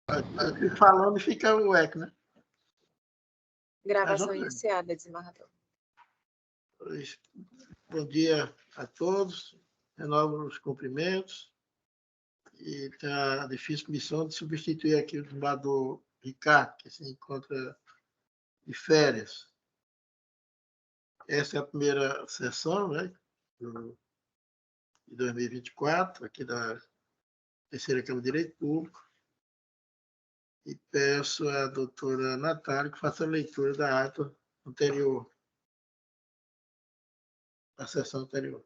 Aqui falando fica o eco, né? Gravação iniciada, desembargador. Bom dia a todos. Renovo os cumprimentos. E tem a difícil missão de substituir aqui o desembargador Ricardo, que se encontra de férias. Essa é a primeira sessão, né, de 2024, aqui da Terceira Câmara de Direito Público. E peço à doutora Natália que faça a leitura da ata anterior, da sessão anterior,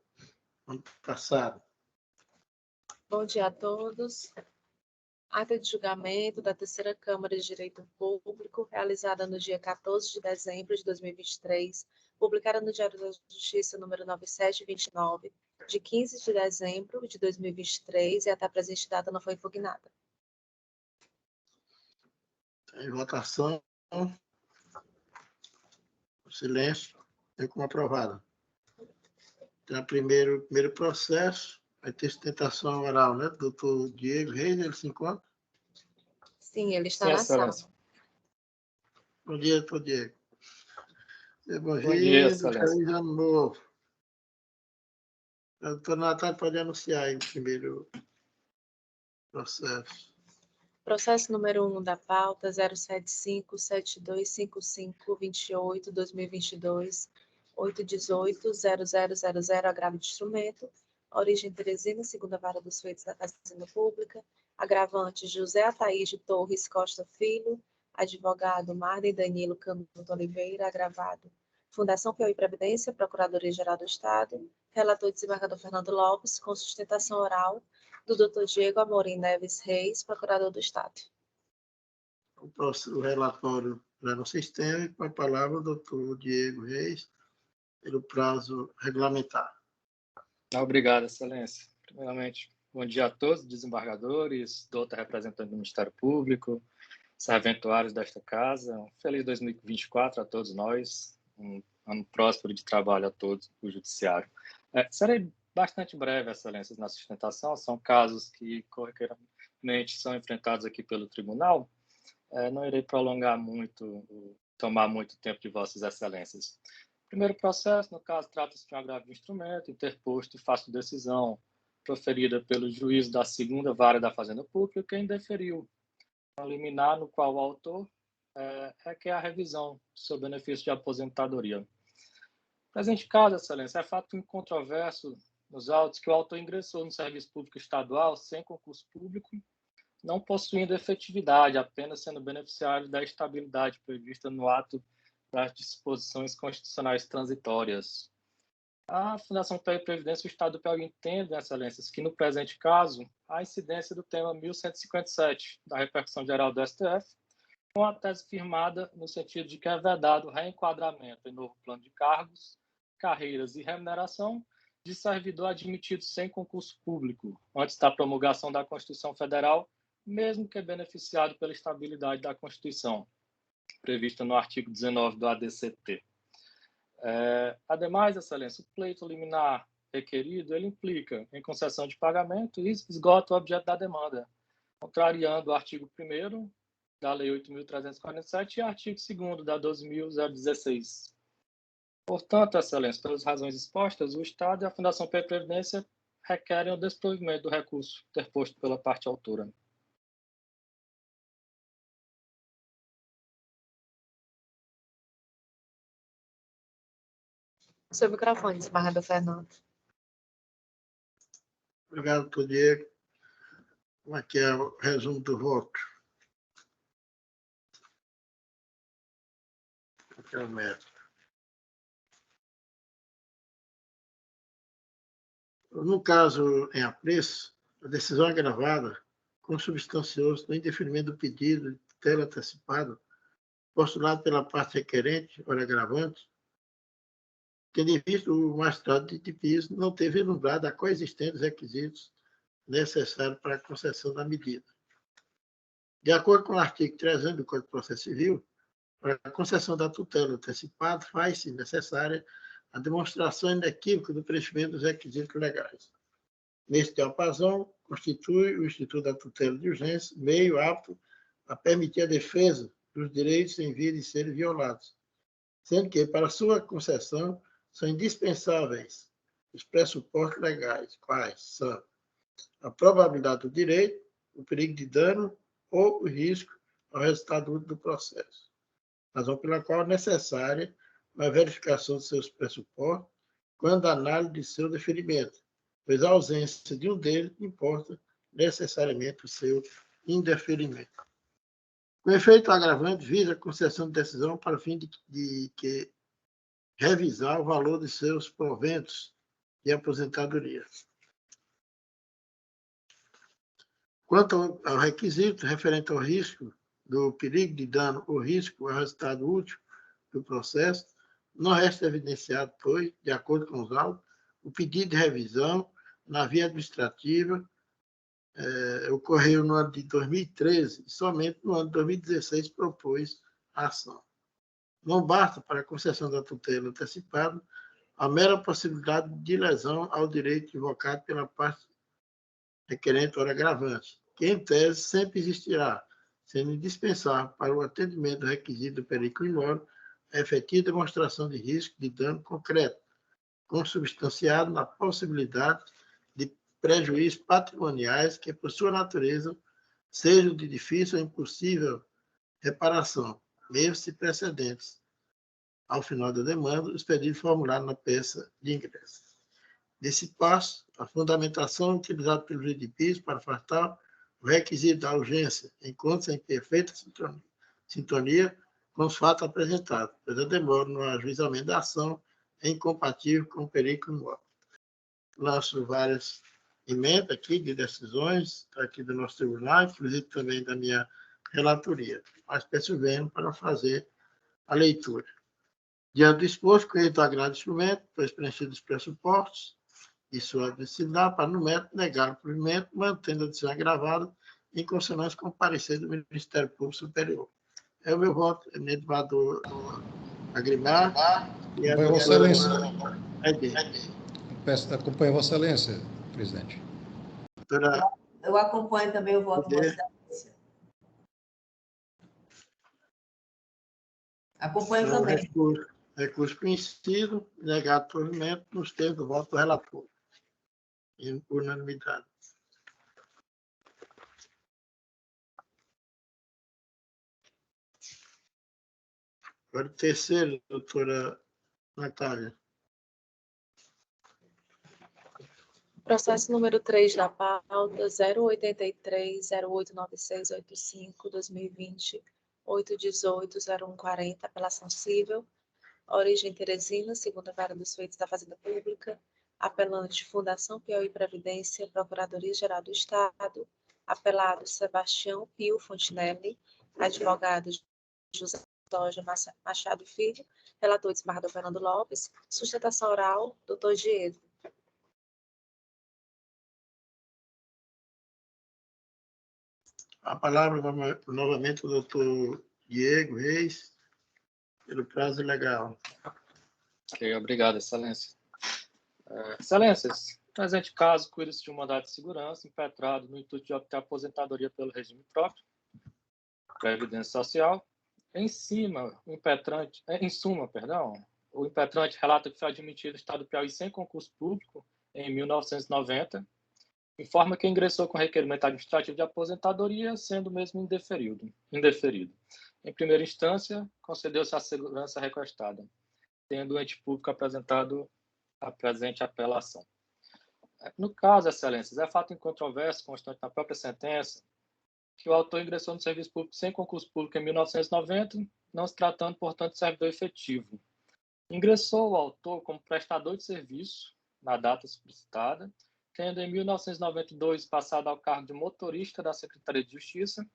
ano passado. Bom dia a todos. Ata de julgamento da Terceira Câmara de Direito Público, realizada no dia 14 de dezembro de 2023, publicada no Diário da Justiça número 9729, de 15 de dezembro de 2023, e até a presente data não foi impugnada. Em votação, silêncio, é como aprovado. Então, primeiro processo, vai ter sustentação oral, né? Doutor Diego Reis, ele se encontra? Sim, ele está na sala. Bom dia, doutor Diego. Bom dia, excelência. Feliz ano novo. A doutora Natália pode anunciar aí o primeiro processo. Processo número 1 da pauta, 075-7255-28-2022, 818-0000, agravo de instrumento, origem Teresina, segunda vara dos feitos da Fazenda Pública, agravante José Ataíde Torres Costa Filho, advogado Marden Danilo Canuto Oliveira, agravado Fundação Piauí Previdência, Procuradoria-Geral do Estado, relator desembargador Fernando Lopes, com sustentação oral do Dr. Diego Amorim Neves Reis, procurador do Estado. O relatório já no sistema, e com a palavra o doutor Diego Reis, pelo prazo regulamentar. Obrigado, excelência. Primeiramente, bom dia a todos, desembargadores, doutor representante do Ministério Público, serventuários desta casa. Um feliz 2024 a todos nós, um ano próspero de trabalho a todos o Judiciário. Serei bastante breve, excelências, na sustentação. São casos que corriqueiramente são enfrentados aqui pelo tribunal. Não irei prolongar muito, tomar muito tempo de vossas excelências. Primeiro processo, no caso, trata-se de um agravo de instrumento interposto e fácil decisão proferida pelo juiz da segunda vara da Fazenda Pública, quem deferiu um liminar no qual o autor quer a revisão do seu benefício de aposentadoria. Presente caso, excelência, é fato incontroverso nos autos que o autor ingressou no serviço público estadual sem concurso público, não possuindo efetividade, apenas sendo beneficiário da estabilidade prevista no ato das disposições constitucionais transitórias. A Fundação Piauí Previdência e o Estado do Piauí entendem, excelências, que no presente caso, a incidência do tema 1157 da repercussão geral do STF, com a tese firmada no sentido de que é vedado o reenquadramento em novo plano de cargos, carreiras e remuneração de servidor admitido sem concurso público, antes da promulgação da Constituição Federal, mesmo que beneficiado pela estabilidade da Constituição, prevista no artigo 19 do ADCT. Ademais, excelência, o pleito liminar requerido, ele implica em concessão de pagamento e esgota o objeto da demanda, contrariando o artigo 1º da Lei 8.347 e o artigo 2º da 12.016. Portanto, excelência, pelas razões expostas, o Estado e a Fundação Piauí Previdência requerem o desprovimento do recurso interposto pela parte autora. Seu microfone, desembargador Fernando. Obrigado, doutor Diego. Aqui é o resumo do voto. Aqui é o método. No caso em apreço, a decisão agravada, consubstanciou-se no indeferimento do pedido de tutela antecipada, postulado pela parte requerente, ora agravante, tendo em vista o magistrado de piso não ter vislumbrado a coexistência dos requisitos necessários para a concessão da medida. De acordo com o artigo 300 do Código de Processo Civil, para a concessão da tutela antecipada, faz-se necessária a demonstração inequívoca do preenchimento dos requisitos legais. Neste diapasão, constitui o Instituto da Tutela de Urgência meio apto a permitir a defesa dos direitos em via de serem violados, sendo que, para sua concessão, são indispensáveis os pressupostos legais, quais são a probabilidade do direito, o perigo de dano ou o risco ao resultado do processo, razão pela qual é necessária a verificação de seus pressupostos quando a análise de seu deferimento, pois a ausência de um deles importa necessariamente o seu indeferimento. O efeito agravante visa a concessão de decisão para o fim de revisar o valor de seus proventos de aposentadoria. Quanto ao requisito referente ao risco do perigo de dano ou risco ao resultado útil do processo, não resta evidenciado, pois, de acordo com os autos, o pedido de revisão na via administrativa ocorreu no ano de 2013 e somente no ano de 2016 propôs a ação. Não basta para a concessão da tutela antecipada a mera possibilidade de lesão ao direito invocado pela parte requerente ou agravante, que, em tese, sempre existirá, sendo indispensável para o atendimento do requisito do perigo imóvel a efetiva demonstração de risco de dano concreto, consubstanciado na possibilidade de prejuízos patrimoniais que, por sua natureza, sejam de difícil ou impossível reparação, mesmo se precedentes ao final da demanda, os pedidos formulados na peça de ingresso. Nesse passo, a fundamentação utilizada pelo juiz de piso para afastar o requisito da urgência encontra-se em perfeita sintonia com os fatos apresentados, pois a demora no ajuizamento da ação é incompatível com o perigo imóvel. Lanço várias emendas aqui de decisões, aqui do nosso tribunal, inclusive também da minha relatoria, mas peço venho para fazer a leitura. Diante do exposto, conheço o agrado do instrumento, pois preenchido os pressupostos e sua admissibilidade para, no mérito, negar o provimento, mantendo a decisão agravada em consonância com o parecer do Ministério Público Superior. É o meu voto, eminente do Agrimar. Acompanho Vossa Excelência. Acompanho Vossa Excelência, presidente. Eu acompanho também o voto de Vossa Excelência. Acompanho também. Recurso conhecido, negado provimento, nos termos do voto do relator. Em unanimidade. Agora, o terceiro, doutora Natália. Processo número 3 da pauta, 083-089685-2020, 818-0140, apelação civil, origem Teresina, segunda vara dos feitos da Fazenda Pública, apelante Fundação Piauí Previdência, Procuradoria-Geral do Estado, apelado Sebastião Pio Fontinelli, advogado José Machado Filho, relator desembargador Fernando Lopes, sustentação oral, doutor Diego. A palavra novamente o doutor Diego Reis, pelo prazo legal. Ok, obrigado, Excelência. Excelências, presente caso, cuida-se de um mandado de segurança impetrado no intuito de obter aposentadoria pelo regime próprio, Previdência Social. Em suma, o impetrante relata que foi admitido no Estado do Piauí sem concurso público em 1990, informa que ingressou com requerimento administrativo de aposentadoria, sendo mesmo indeferido. Em primeira instância, concedeu-se a segurança requestada, tendo o ente público apresentado a presente apelação. No caso, Excelências, é fato incontroverso, constante na própria sentença, que o autor ingressou no serviço público sem concurso público em 1990, não se tratando, portanto, de servidor efetivo. Ingressou o autor como prestador de serviço, na data solicitada, tendo em 1992 passado ao cargo de motorista da Secretaria de Justiça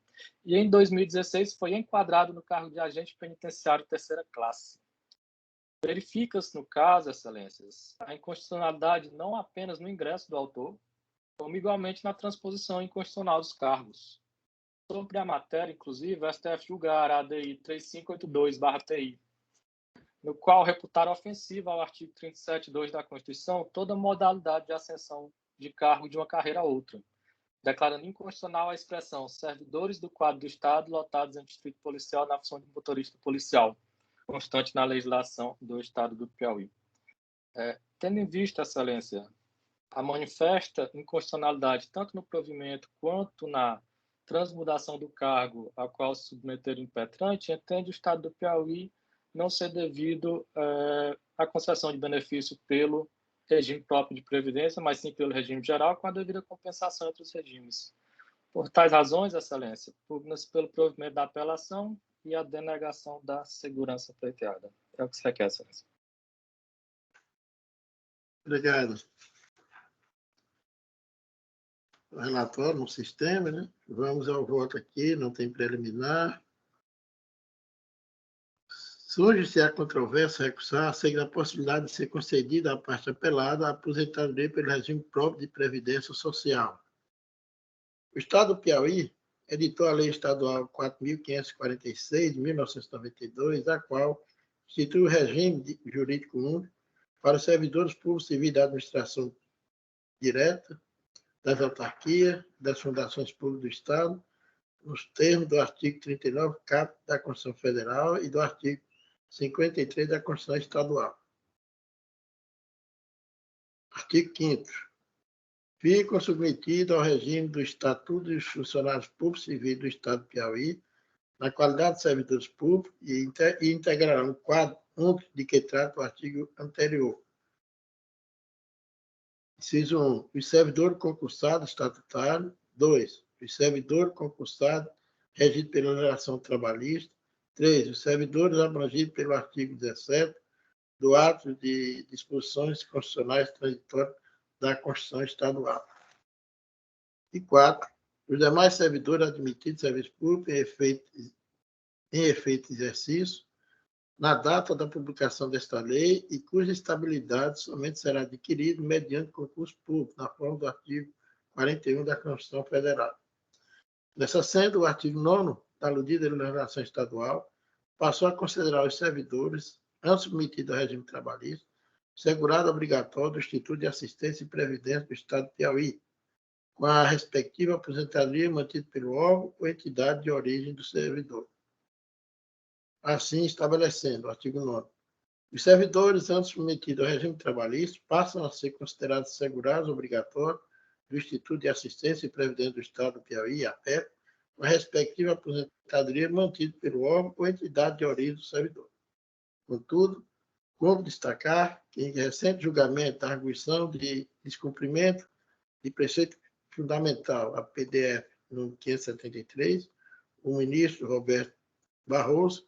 e em 2016 foi enquadrado no cargo de agente penitenciário terceira classe. Verifica-se, no caso, Excelências, a inconstitucionalidade não apenas no ingresso do autor, como igualmente na transposição inconstitucional dos cargos. Sobre a matéria, inclusive, o STF julgará a ADI 3582/TI, no qual reputaram ofensiva ao artigo 37.2 da Constituição toda modalidade de ascensão de cargo de uma carreira a outra, declarando inconstitucional a expressão servidores do quadro do Estado lotados em distrito policial na função de motorista policial, constante na legislação do Estado do Piauí. Tendo em vista, Excelência, a manifesta inconstitucionalidade tanto no provimento quanto na transmudação do cargo a qual se submeter o impetrante, entende o Estado do Piauí não ser devido à concessão de benefício pelo regime próprio de previdência, mas sim pelo regime geral, com a devida compensação entre os regimes. Por tais razões, Excelência, pugna-se pelo provimento da apelação e a denegação da segurança pleiteada. É o que se requer, Excelência. Obrigado. O relatório no sistema, né? Vamos ao voto aqui, não tem preliminar. Surge-se a controvérsia recursar, segue a possibilidade de ser concedida à parte apelada a aposentadoria pelo regime próprio de previdência social. O Estado do Piauí editou a Lei Estadual 4.546, de 1992, a qual institui o regime jurídico único para os servidores públicos civis da administração direta, das autarquias, das fundações públicas do Estado, nos termos do artigo 39, caput da Constituição Federal e do artigo 53 da Constituição Estadual. Artigo 5º. Ficam submetidos ao regime do Estatuto dos Funcionários Públicos Civis do Estado do Piauí, na qualidade de servidores públicos, e integrarão o quadro único de que trata o artigo anterior. Inciso 1. Os servidores concursados estatutários. 2. Os servidores concursados regidos pela legislação trabalhista. 3. Os servidores abrangidos pelo artigo 17 do ato de disposições constitucionais transitórias da Constituição Estadual. E 4. Os demais servidores admitidos em serviço público em efeito exercício, na data da publicação desta lei e cuja estabilidade somente será adquirida mediante concurso público, na forma do artigo 41 da Constituição Federal. Nessa senda, o artigo 9º, da aludida legislação estadual, passou a considerar os servidores, antes submetidos ao regime trabalhista, segurado obrigatório do Instituto de Assistência e Previdência do Estado do Piauí, com a respectiva aposentadoria mantida pelo órgão ou entidade de origem do servidor. Assim, estabelecendo o artigo 9º, os servidores antes submetidos ao regime trabalhista passam a ser considerados segurados obrigatórios do Instituto de Assistência e Previdência do Estado do Piauí, APEP, com a respectiva aposentadoria mantida pelo órgão ou entidade de origem do servidor. Contudo, como destacar que, em recente julgamento da arguição de descumprimento de preceito fundamental, a PDF número 573, o ministro Roberto Barroso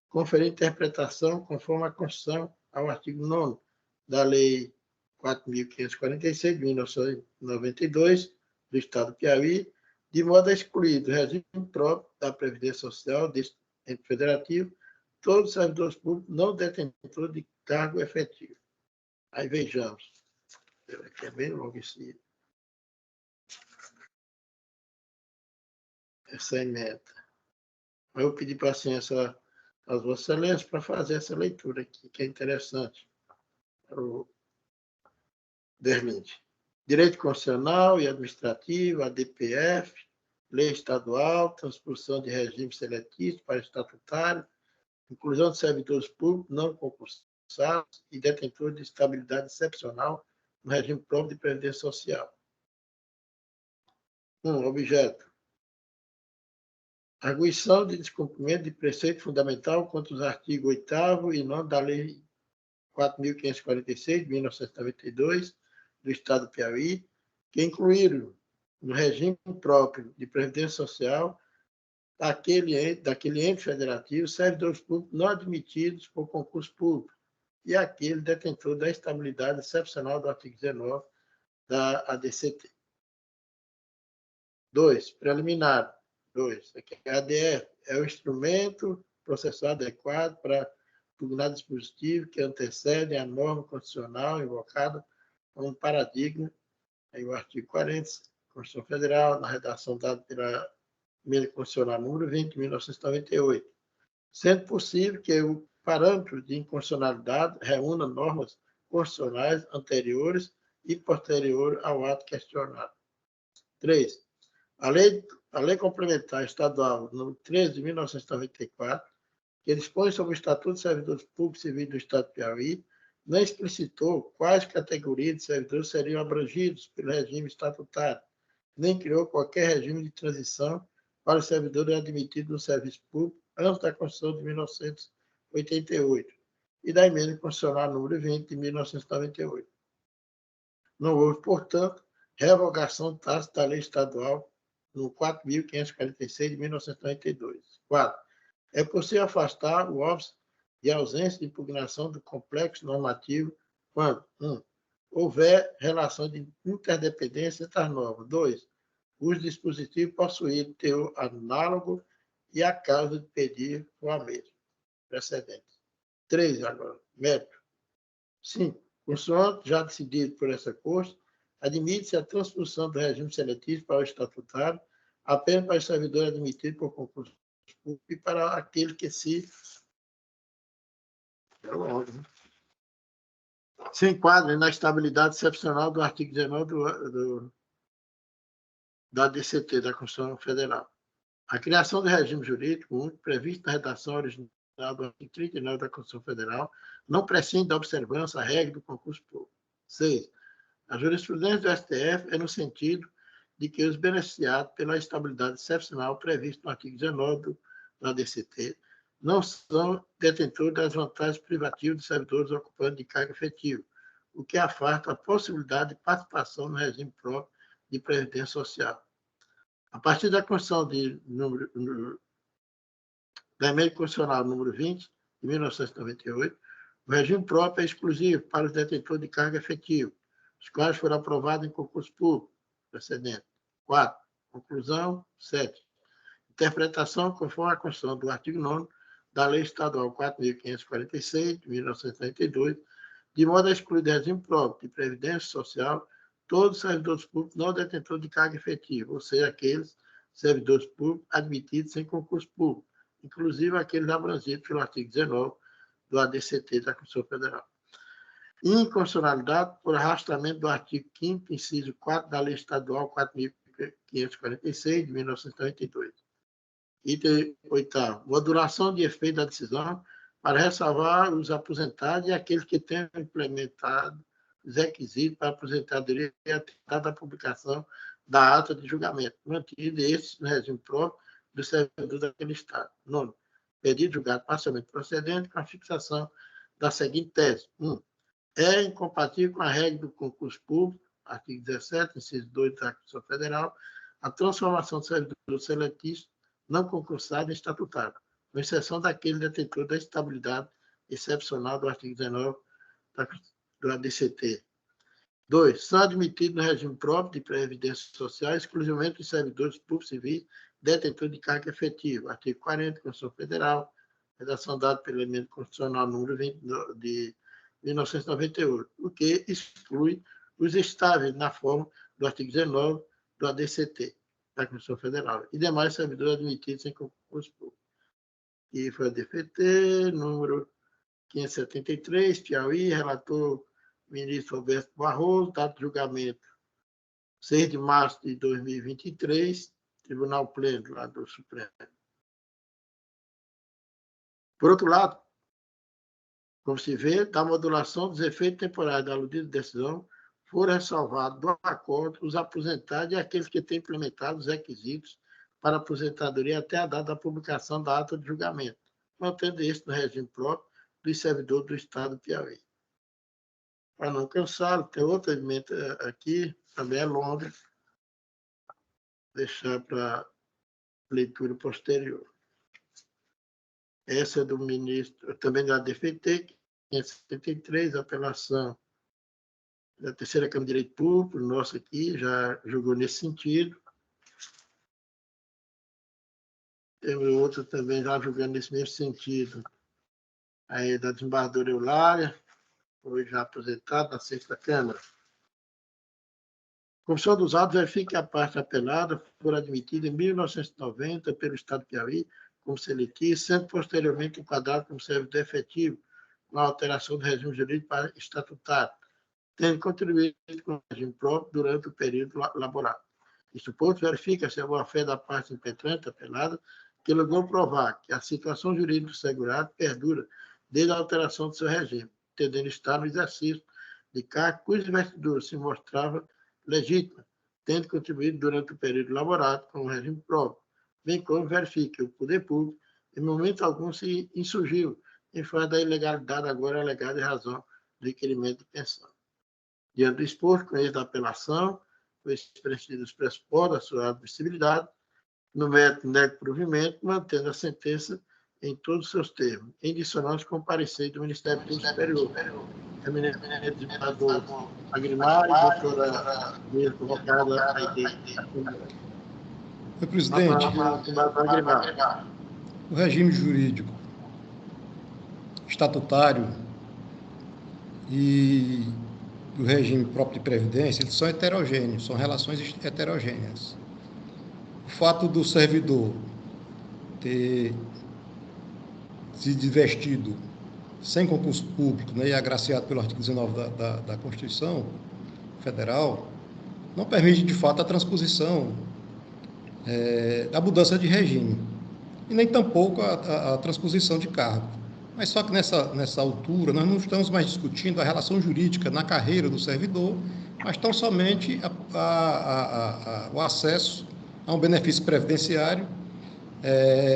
conferiu interpretação conforme a Constituição ao artigo 9º da Lei 4.546, de 1992, do Estado do Piauí, de modo a excluir do regime próprio da Previdência Social deste ente federativo todos os servidores públicos não detentores de cargo efetivo. Aí vejamos. Aqui é bem longo essa emenda. Eu pedi paciência às Vossas Excelências para fazer essa leitura aqui, que é interessante. O Derlinde. Direito Constitucional e Administrativo, ADPF, Lei Estadual, transposição de regime seletício para estatutário, inclusão de servidores públicos não concursados e detentores de estabilidade excepcional no regime próprio de previdência social. 1. Objeto. Arguição de descumprimento de preceito fundamental contra os artigos 8º e 9º da Lei 4.546, de 1992, do Estado do Piauí, que incluíram no regime próprio de previdência social daquele ente federativo servidores públicos não admitidos por concurso público e aquele detentor da estabilidade excepcional do artigo 19 da ADCT. 2. Preliminar. 2. A ADF é o instrumento processual adequado para pugnar dispositivo que antecede a norma constitucional invocada como paradigma em o artigo 40 da Constituição Federal, na redação dada pela Emenda Constitucional número 20, de 1998, sendo possível que o parâmetro de inconstitucionalidade reúna normas constitucionais anteriores e posteriores ao ato questionado. 3. A lei complementar estadual número 13 de 1994, que dispõe sobre o Estatuto de Servidores Públicos Civis do Estado do Piauí, não explicitou quais categorias de servidores seriam abrangidos pelo regime estatutário, nem criou qualquer regime de transição para os servidores admitidos no serviço público antes da Constituição de 1988 e da Emenda Constitucional número 20 de 1998. Não houve, portanto, revogação tácita da lei estadual no 4.546 de 1992. 4. É possível afastar o óbice de ausência de impugnação do complexo normativo quando 1. Houver relação de interdependência entre as normas. 2. Os dispositivos possuírem teor análogo e a causa de pedir o a mesma. Precedente. 3. Agora, mérito. 5. Consoante já decidido por essa Corte, admite-se a transposição do regime seletivo para o estatutário apenas para os servidores admitidos por concurso público e para aquele que se enquadra na estabilidade excepcional do artigo 19 da DCT, da Constituição Federal. A criação do regime jurídico único, previsto na redação original do artigo 39 da Constituição Federal, não prescinde da observância à regra do concurso público. 6. A jurisprudência do STF é no sentido de que os beneficiados pela estabilidade excepcional prevista no artigo 19 da DCT não são detentores das vantagens privativas dos servidores ocupantes de cargo efetivo, o que afasta a possibilidade de participação no regime próprio de previdência social. A partir da Constituição da Emenda Constitucional número 20, de 1998, o regime próprio é exclusivo para os detentores de cargo efetivo, os quais foram aprovados em concurso público precedente. 4. Conclusão. 7. Interpretação conforme a Constituição do artigo 9 da Lei Estadual 4.546, de 1992, de modo a excluir do regime próprio de previdência social todos os servidores públicos não detentores de cargo efetivo, ou seja, aqueles servidores públicos admitidos sem concurso público, inclusive aqueles abrangidos pelo artigo 19 do ADCT da Constituição Federal. Inconstitucionalidade por arrastamento do artigo 5º, inciso 4 da Lei Estadual 4.546, de 1992. Item 8º. Modulação de efeito da decisão para ressalvar os aposentados e aqueles que tenham implementado os requisitos para aposentadoria até da publicação da ata de julgamento, mantido estes no regime próprio do servidor daquele Estado. 9. Pedido julgado parcialmente procedente com a fixação da seguinte tese. 1. É incompatível com a regra do concurso público, artigo 17, inciso 2 da Constituição Federal, a transformação do servidor seletício não concursado em estatutário, com exceção daquele detentor da estabilidade excepcional do artigo 19 do ADCT. 2. São admitidos no regime próprio de previdência social exclusivamente os servidores públicos civis detentores de cargo efetivo, artigo 40 da Constituição Federal, redação dada pela Emenda Constitucional número 20 de 1998, o que exclui os estáveis na forma do artigo 19 do ADCT, da Constituição Federal, e demais servidores admitidos em concurso público. E foi a DFT, número 573, Piauí, relator ministro Roberto Barroso, data de julgamento 6 de março de 2023, Tribunal Pleno lá do Supremo. Por outro lado, como se vê, da modulação dos efeitos temporários da aludida decisão, foram ressalvados do acordo os aposentados e aqueles que têm implementado os requisitos para aposentadoria até a data da publicação da ata de julgamento, mantendo este no regime próprio dos servidores do Estado do Piauí. Para não cansar, tem outra emenda aqui, também é longa, deixar para leitura posterior. Essa é do ministro, também da DFT, 573, apelação da Terceira Câmara de Direito Público, nosso aqui, já julgou nesse sentido. Temos outro também já julgando nesse mesmo sentido, aí da desembargadora Eulália, foi já aposentado na Sexta Câmara. Comissão dos autos verifica que a parte apelada foi admitida em 1990 pelo Estado do Piauí como seletício, sendo posteriormente enquadrado como servidor efetivo com a alteração do regime jurídico para estatutário, tendo contribuído com o regime próprio durante o período laboral. Isto posto, verifica-se a boa-fé da parte impetrante apelada, que logrou provar que a situação jurídica do segurado perdura desde a alteração do seu regime, tendendo estar no exercício de cargo cuja investidura se mostrava legítima, tendo contribuído durante o período laborado com o regime próprio, bem como verifica que o poder público, em momento algum, se insurgiu em face da ilegalidade agora alegada em razão do requerimento de pensão. Diante do exposto, com êxito da apelação, foi expressivo os pressupostos da sua admissibilidade, no mérito nego provimento, mantendo a sentença em todos os seus termos, em dissonância com o parecer do Ministério Público Superior. Eminente desembargador Agrimar e doutora Luiz, convocada a ideia. Senhor presidente, o regime jurídico estatutário e o regime próprio de previdência, eles são heterogêneos, são relações heterogêneas. O fato do servidor ter se divestido sem concurso público, né, e agraciado pelo artigo 19 da Constituição Federal, não permite, de fato, a transposição da mudança de regime, e nem tampouco a transposição de cargo. Mas só que nessa altura, nós não estamos mais discutindo a relação jurídica na carreira do servidor, mas tão somente o acesso a um benefício previdenciário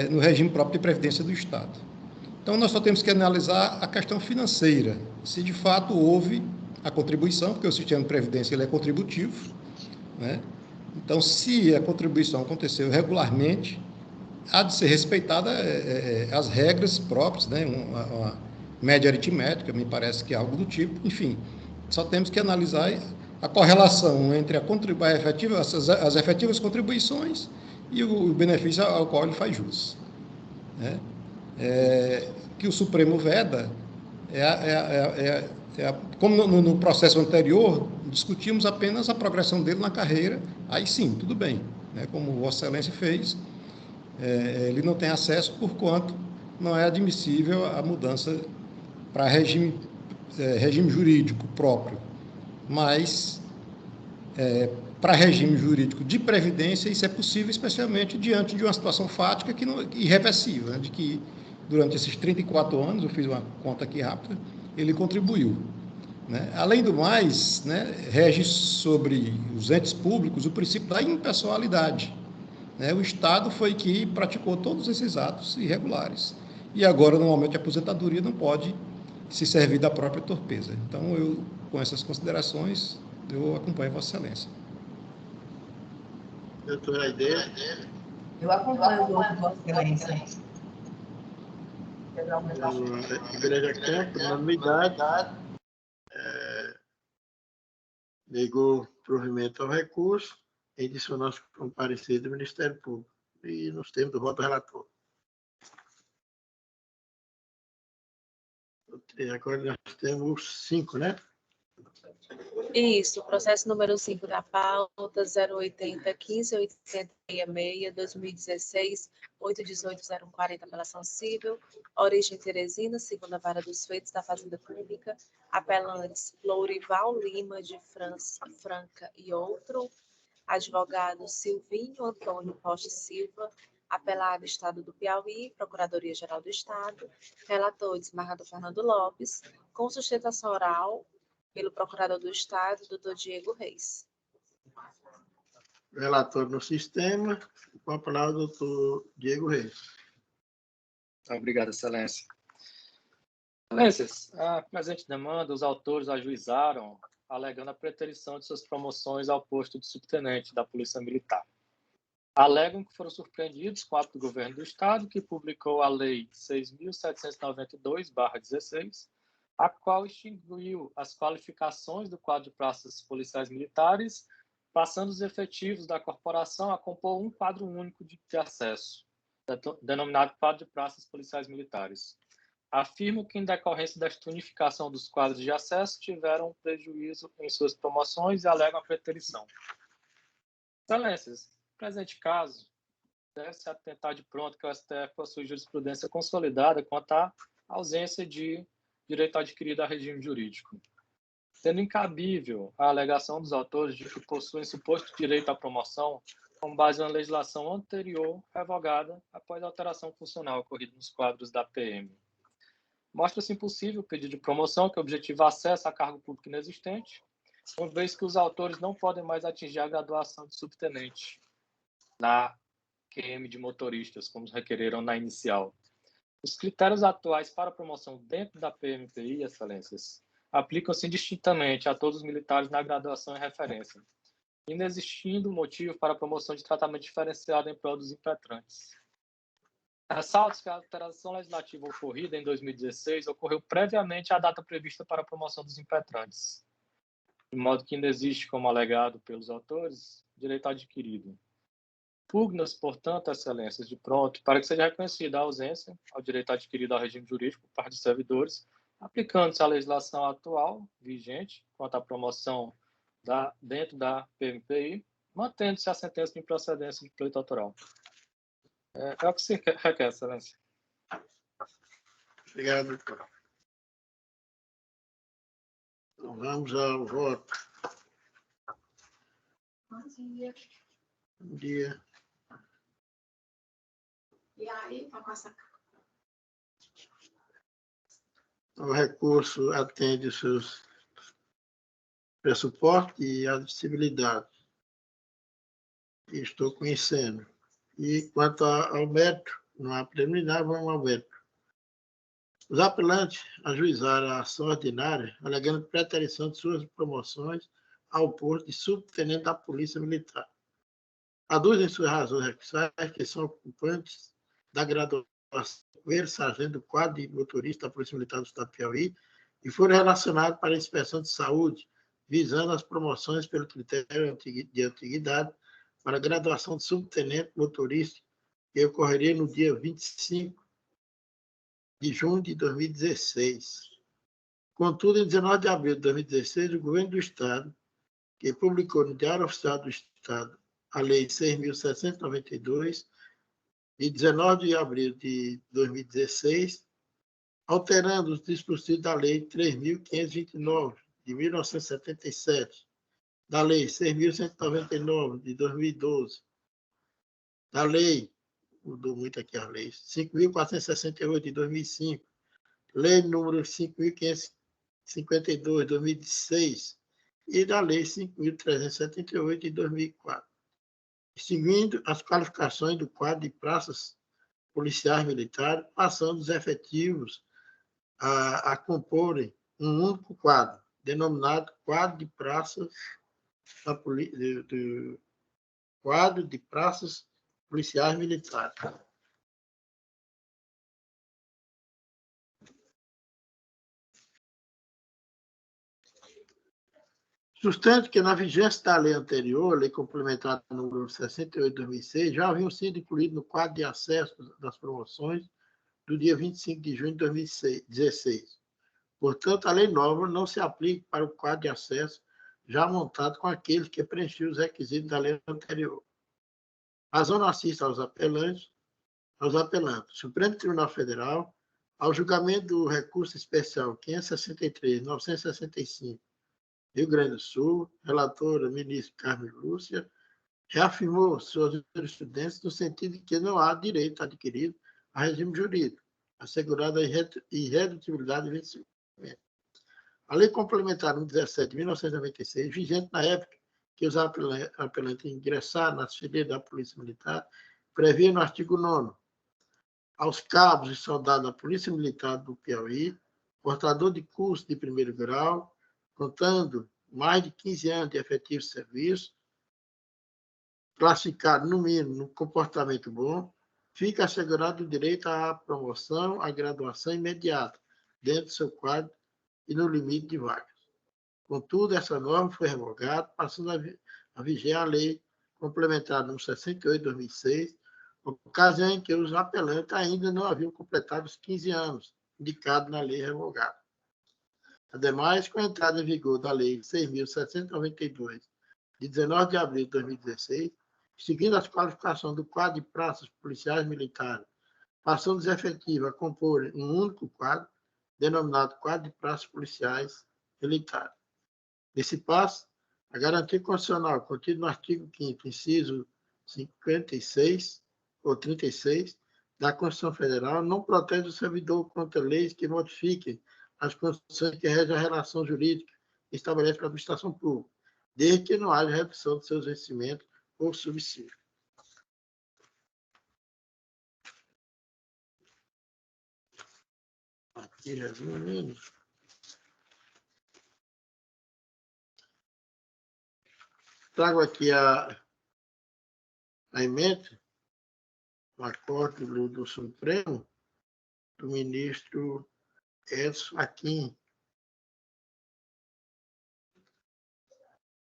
no regime próprio de previdência do Estado. Então, nós só temos que analisar a questão financeira, se de fato houve a contribuição, porque o sistema de previdência ele é contributivo, né? Então, se a contribuição aconteceu regularmente, há de ser respeitada as regras próprias, né? Uma média aritmética, me parece que é algo do tipo. Enfim, só temos que analisar a correlação entre as efetivas contribuições e o benefício ao qual ele faz jus, né? Que o Supremo veda como no processo anterior, discutimos apenas a progressão dele na carreira, aí sim, tudo bem, né? Como Vossa Excelência fez, ele não tem acesso por quanto não é admissível a mudança para regime jurídico próprio, mas para regime jurídico de previdência isso é possível, especialmente diante de uma situação fática irreversível, né? De que durante esses 34 anos, eu fiz uma conta aqui rápida, ele contribuiu, né? Além do mais, né, rege sobre os entes públicos o princípio da impessoalidade, né? O Estado foi que praticou todos esses atos irregulares. E agora, no momento de aposentadoria, não pode se servir da própria torpeza. Então, com essas considerações, eu acompanho Vossa Excelência. Doutora Aide. Eu acompanho o voto de Vossa Excelência. A Igreja Católica, por unanimidade, negou provimento ao recurso, em dissonância com o parecer do Ministério Público. E nos termos do voto do relator. Agora nós temos 5, né? Isso, processo número 5 da pauta, 080 15 8066, 2016, 818 040, apelação civil, origem Teresina, segunda vara dos feitos da Fazenda Pública, apelantes Lourival Lima de Franca e outro, advogado Silvinho Antônio Costa Silva, apelado Estado do Piauí, Procuradoria-Geral do Estado, relator desembargador Fernando Lopes, com sustentação oral pelo Procurador do Estado, Dr. Diego Reis. Relator no sistema, com a palavra do Dr. Diego Reis. Obrigado, Excelência. Excelências, a presente demanda, os autores ajuizaram, alegando a preterição de suas promoções ao posto de subtenente da Polícia Militar. Alegam que foram surpreendidos com o ato do Governo do Estado, que publicou a Lei 6.792/16, a qual extinguiu as qualificações do quadro de praças policiais militares, passando os efetivos da corporação a compor um quadro único de acesso, denominado quadro de praças policiais militares. Afirmo que, em decorrência desta unificação dos quadros de acesso, tiveram prejuízo em suas promoções e alegam a preterição. Excelências, no presente caso, deve-se atentar de pronto que o STF possui jurisprudência consolidada quanto à ausência de direito adquirido a regime jurídico. sendo incabível a alegação dos autores de que possuem suposto direito à promoção com base em uma legislação anterior revogada após a alteração funcional ocorrida nos quadros da PM. Mostra-se impossível o pedido de promoção que objetiva acesso a cargo público inexistente, uma vez que os autores não podem mais atingir a graduação de subtenente na QM de motoristas, como requereram na inicial. Os critérios atuais para a promoção dentro da PMPI, excelências, aplicam-se indistintamente a todos os militares na graduação em referência, inexistindo motivo para a promoção de tratamento diferenciado em prol dos impetrantes. Ressalto que a alteração legislativa ocorrida em 2016 ocorreu previamente à data prevista para a promoção dos impetrantes, de modo que ainda existe, como alegado pelos autores, direito adquirido. Pugna-se, portanto, excelências, de pronto, para que seja reconhecida a ausência ao direito adquirido ao regime jurídico por parte dos servidores, aplicando-se a legislação atual, vigente, quanto à promoção dentro da PMPI, mantendo-se a sentença de improcedência de pleito autoral. É o que se requer, excelência. Obrigado, doutor. Então, vamos ao voto. Bom dia. Bom dia. E aí, tá com essa... O recurso atende os seus pressupostos e admissibilidade. Estou conhecendo. E quanto ao mérito, não há preliminar, vamos ao mérito. Os apelantes ajuizaram a ação ordinária, alegando preterição de suas promoções ao posto de subtenente da Polícia Militar. Aduzem suas razões recursais, que são ocupantes da graduação primeiro sargento do quadro de motorista da Polícia Militar do Estado do Piauí e foram relacionados para a inspeção de saúde, visando as promoções pelo critério de antiguidade para a graduação de subtenente motorista, que ocorreria no dia 25 de junho de 2016. Contudo, em 19 de abril de 2016, o governo do Estado, que publicou no Diário Oficial do Estado a Lei 6.792, de 19 de abril de 2016, alterando os dispositivos da Lei 3.529, de 1977, da Lei 6.199, de 2012, da Lei, mudou muito aqui a Lei, 5.468, de 2005, Lei número 5.552, de 2006, e da Lei 5.378, de 2004. Seguindo as qualificações do quadro de praças policiais militares, passando os efetivos a comporem um único quadro, denominado quadro de praças policiais militares. Sustento que, na vigência da lei anterior, lei complementar número 68 de 2006, já haviam sido incluídos no quadro de acesso das promoções do dia 25 de junho de 2016. Portanto, a lei nova não se aplica para o quadro de acesso já montado com aqueles que preenchiam os requisitos da lei anterior. Razão não assiste aos apelantes. O Supremo Tribunal Federal, ao julgamento do recurso especial 563.965, Rio Grande do Sul, relatora, ministro Carmen Lúcia, reafirmou suas jurisprudências no sentido de que não há direito adquirido a regime jurídico, assegurada a irredutibilidade de vencimento. A Lei Complementar número 17 de 1996, vigente na época que os apelantes ingressaram nas fileiras da Polícia Militar, previa no artigo 9º, aos cabos e soldados da Polícia Militar do Piauí, portador de curso de primeiro grau, contando mais de 15 anos de efetivo serviço, classificado, no mínimo, no comportamento bom, fica assegurado o direito à promoção, à graduação imediata, dentro do seu quadro e no limite de vagas. Contudo, essa norma foi revogada, passando a vigiar a Lei Complementar número 68 de 2006, ocasião em que os apelantes ainda não haviam completado os 15 anos indicados na lei revogada. Ademais, com a entrada em vigor da Lei 6.792, de 19 de abril de 2016, seguindo as qualificações do quadro de praças policiais militares, passando os efetivos a compor um único quadro, denominado quadro de praças policiais militares. Desse passo, a garantia constitucional contida no artigo 5º, inciso 56 ou 36 da Constituição Federal não protege o servidor contra leis que modifiquem as condições que regem a relação jurídica que estabelece para a administração pública, desde que não haja redução de seus vencimentos ou subsídio. Aqui, resumindo. Trago aqui a emenda, o acordo do Supremo, do ministro Edson Fachin,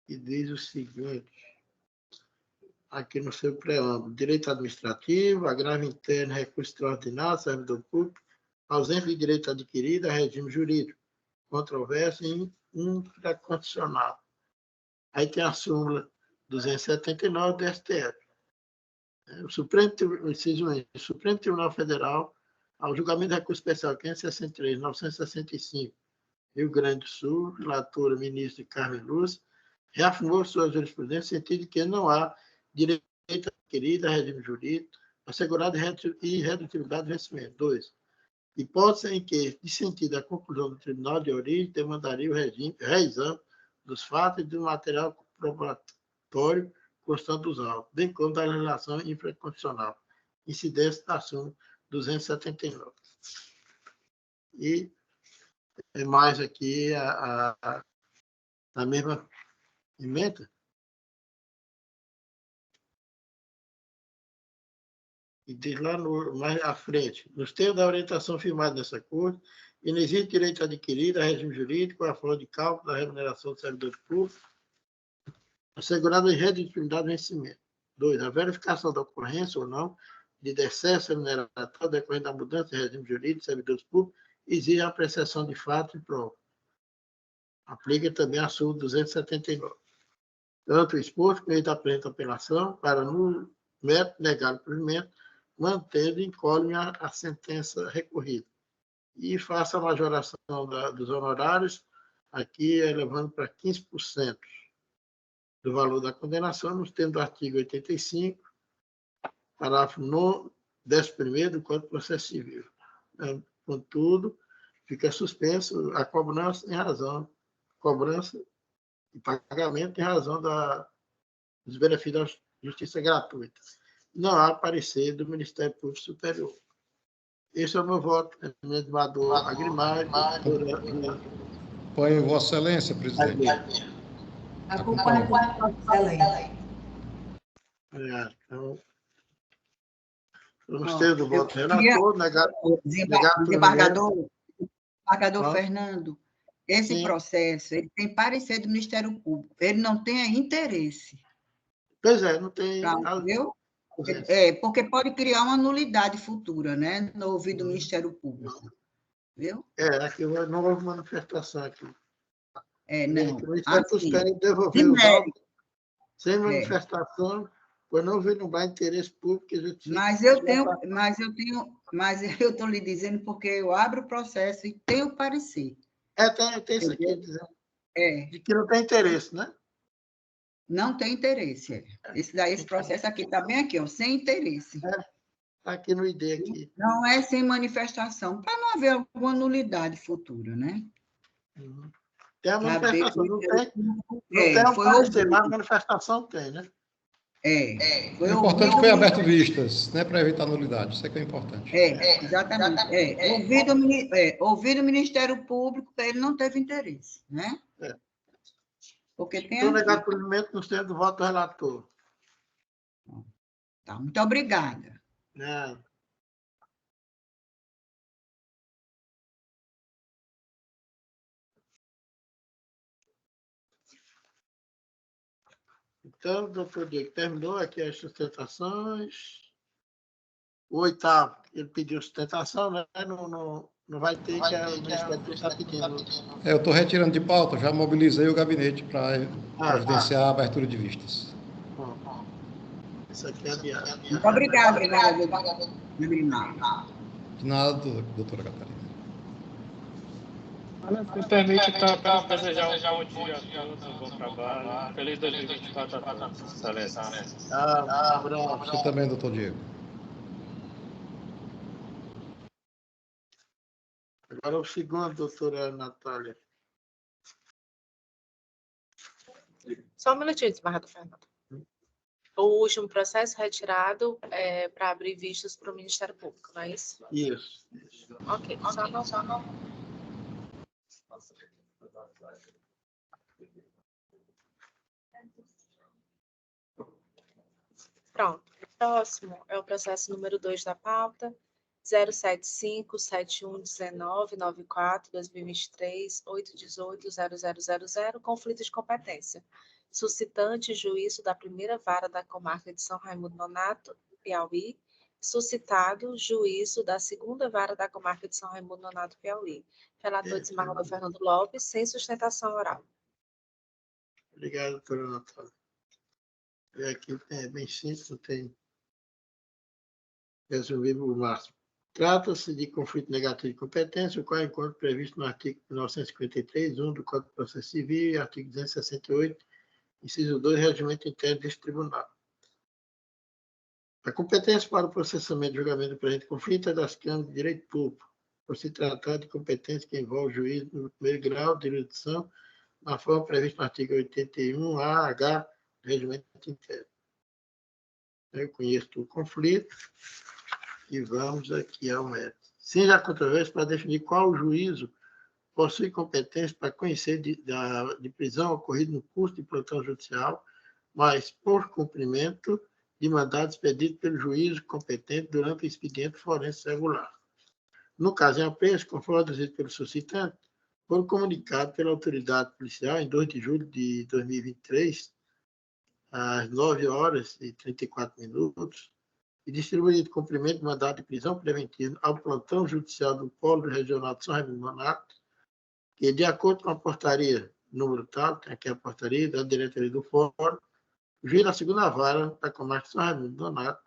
que diz o seguinte, aqui no seu preâmbulo: direito administrativo, agravo interno, recurso extraordinário, servidor público, ausência de direito adquirido, regime jurídico, controvérsia infraconstitucional. Aí tem a súmula 279 do STF. O Supremo Tribunal Federal, ao julgamento do recurso especial 563/965, Rio Grande do Sul, relatora ministro Carmen Lúcia, reafirmou sua jurisprudência no sentido de que não há direito adquirido, regime jurídico, assegurado e redutibilidade de vencimento. 2. Hipótese em que, dissentida a conclusão do tribunal de origem, demandaria o reexame dos fatos e do material probatório constante dos autos, bem como da legislação infraconstitucional, incidência da súmula 279. E é mais aqui a mesma emenda. E diz lá mais à frente, nos termos da orientação firmada nessa Corte, e não existe direito adquirido a regime jurídico a forma de cálculo da remuneração do servidor público, assegurada a redutibilidade do vencimento. 2. A verificação da ocorrência ou não de decesso remuneratório decorrente da mudança de regime jurídico de servidores públicos exige a apreciação de fato e prova. Aplica também a súmula 279. Tanto o exposto como ele apresenta apelação para, no mérito, negar o provimento, mantendo incólume a sentença recorrida. E faça a majoração dos honorários, aqui elevando para 15% do valor da condenação, nos termos do artigo 85, parágrafo 11º do Código de Processo Civil. Contudo, fica suspenso a cobrança e pagamento em razão dos benefícios da justiça gratuita. Não há parecer do Ministério Público Superior. Esse é o meu voto, administrador Agrimar. Põe Vossa Excelência, presidente. Acompanhe Vossa Excelência. Então, vamos ter do voto relator, desembargador Fernando, esse Sim. processo ele tem parecer do Ministério Público, ele não tem interesse. Pois é, não tem... Viu? Porque pode criar uma nulidade futura, né, no ouvido do Ministério Público. Viu? Aqui não houve manifestação aqui. Não. O Ministério Público devolver os autos sem manifestação, pois não houve interesse público. Mas eu estou lhe dizendo porque eu abro o processo e tenho parecer. Tem isso aqui dizendo de que não tem interesse, né? Não tem interesse. Esse processo aqui está bem aqui, sem interesse. Está aqui no ID. Aqui. Não é sem manifestação, para não haver alguma nulidade futura, né? Tem a manifestação, não tem um parecer, mas a manifestação tem, né? O importante foi aberto vistas, né, para evitar nulidade. Isso é que é importante. Exatamente. Ouvido o Ministério Público, ele não teve interesse, né? Porque tem. Estou negado por provimento nos termos do voto do relator. Tá, muito obrigada. Então, doutor Diego, terminou aqui as sustentações. O 8º, ele pediu sustentação, né? Não vai ter, que o Ministério Público está pedindo. Eu estou retirando de pauta, já mobilizei o gabinete para providenciar a abertura de vistas. Isso aqui é adiado. Muito obrigada, De nada, doutora Catarina. Me permite, então, apenas desejar um bom dia a todos, um bom trabalho. Feliz 2024 a todos, excelência. Um abraço. Você também, doutor Diego. Agora o segundo, doutora Natália. Só um minutinho, desembargador Fernando. O último processo retirado para abrir vistas para o Ministério Público, não é isso? Isso. Ok, só não. Pronto. O próximo é o processo número 2 da pauta, 075-7119-94-2023-818-0000, conflito de competência. Suscitante, juízo da primeira vara da comarca de São Raimundo Nonato, Piauí. Suscitado, juízo da segunda vara da comarca de São Raimundo Nonato, Piauí. Relator desembargador Fernando Lopes, sem sustentação oral. Obrigado, doutora Natália. Aqui é bem simples, não tem resumido o máximo. Trata-se de conflito negativo de competência, o qual encontra previsto no artigo 953(1) do Código de Processo Civil e artigo 268, inciso 2, regimento interno deste tribunal. A competência para o processamento e julgamento do presente conflito é das Câmaras de Direito Público, por se tratar de competência que envolve o juízo no primeiro grau de jurisdição, na forma prevista no artigo 81-A-H do regimento interno. Eu conheço o conflito e vamos aqui ao mérito. Sim, já controvérsia para definir qual juízo possui competência para conhecer de prisão ocorrida no curso de plantão judicial, mas por cumprimento de mandado expedido pelo juízo competente durante o expediente forense regular. No caso em apreço, conforme trazido pelo suscitante, foi comunicado pela autoridade policial em 2 de julho de 2023, às 9h34, e distribuído cumprimento de mandado de prisão preventiva ao plantão judicial do Polo Regional de São Raimundo Nonato, que, de acordo com a portaria número tal, tem aqui a portaria da diretoria do Fórum, o juiz da segunda vara da comarca de São Raimundo Nonato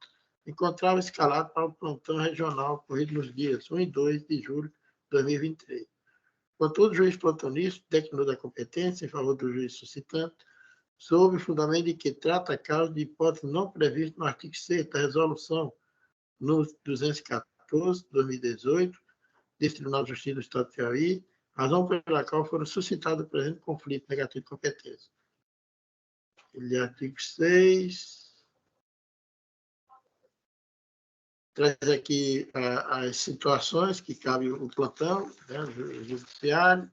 encontrava escalado para o plantão regional ocorrido nos dias 1 e 2 de julho de 2023. Contudo, o juiz plantonista declinou da competência em favor do juiz suscitante, sob o fundamento de que trata a causa de hipótese não prevista no artigo 6 da resolução número 214/2018, deste Tribunal de Justiça do Estado de Piauí, razão pela qual foram suscitados o presente conflito negativo de competência. Ele é artigo 6. Traz aqui as situações que cabe o plantão, né, o judiciário.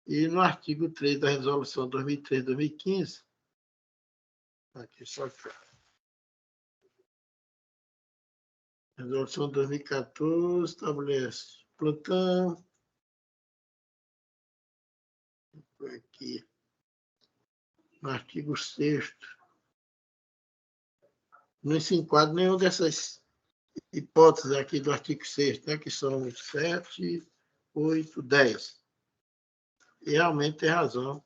E no artigo 3 da resolução 2003-2015, aqui só que a resolução 2014 estabelece plantão, aqui, no artigo 6º, não se enquadra nenhuma dessas hipóteses aqui do artigo 6º, né, que são 7, 8, 10. E realmente tem razão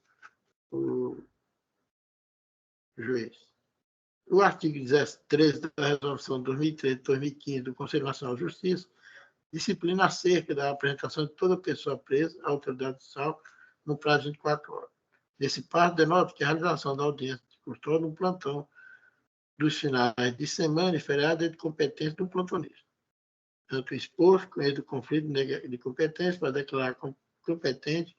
o juiz. O artigo 13 da resolução 2013-2015 do Conselho Nacional de Justiça disciplina acerca da apresentação de toda pessoa presa à autoridade judicial no prazo de 24 horas. Nesse passo, denota que a realização da audiência de custódia no plantão dos finais de semana e feriado é de competência do plantonista. Tanto o exposto, com ele do conflito de competência, para declarar competente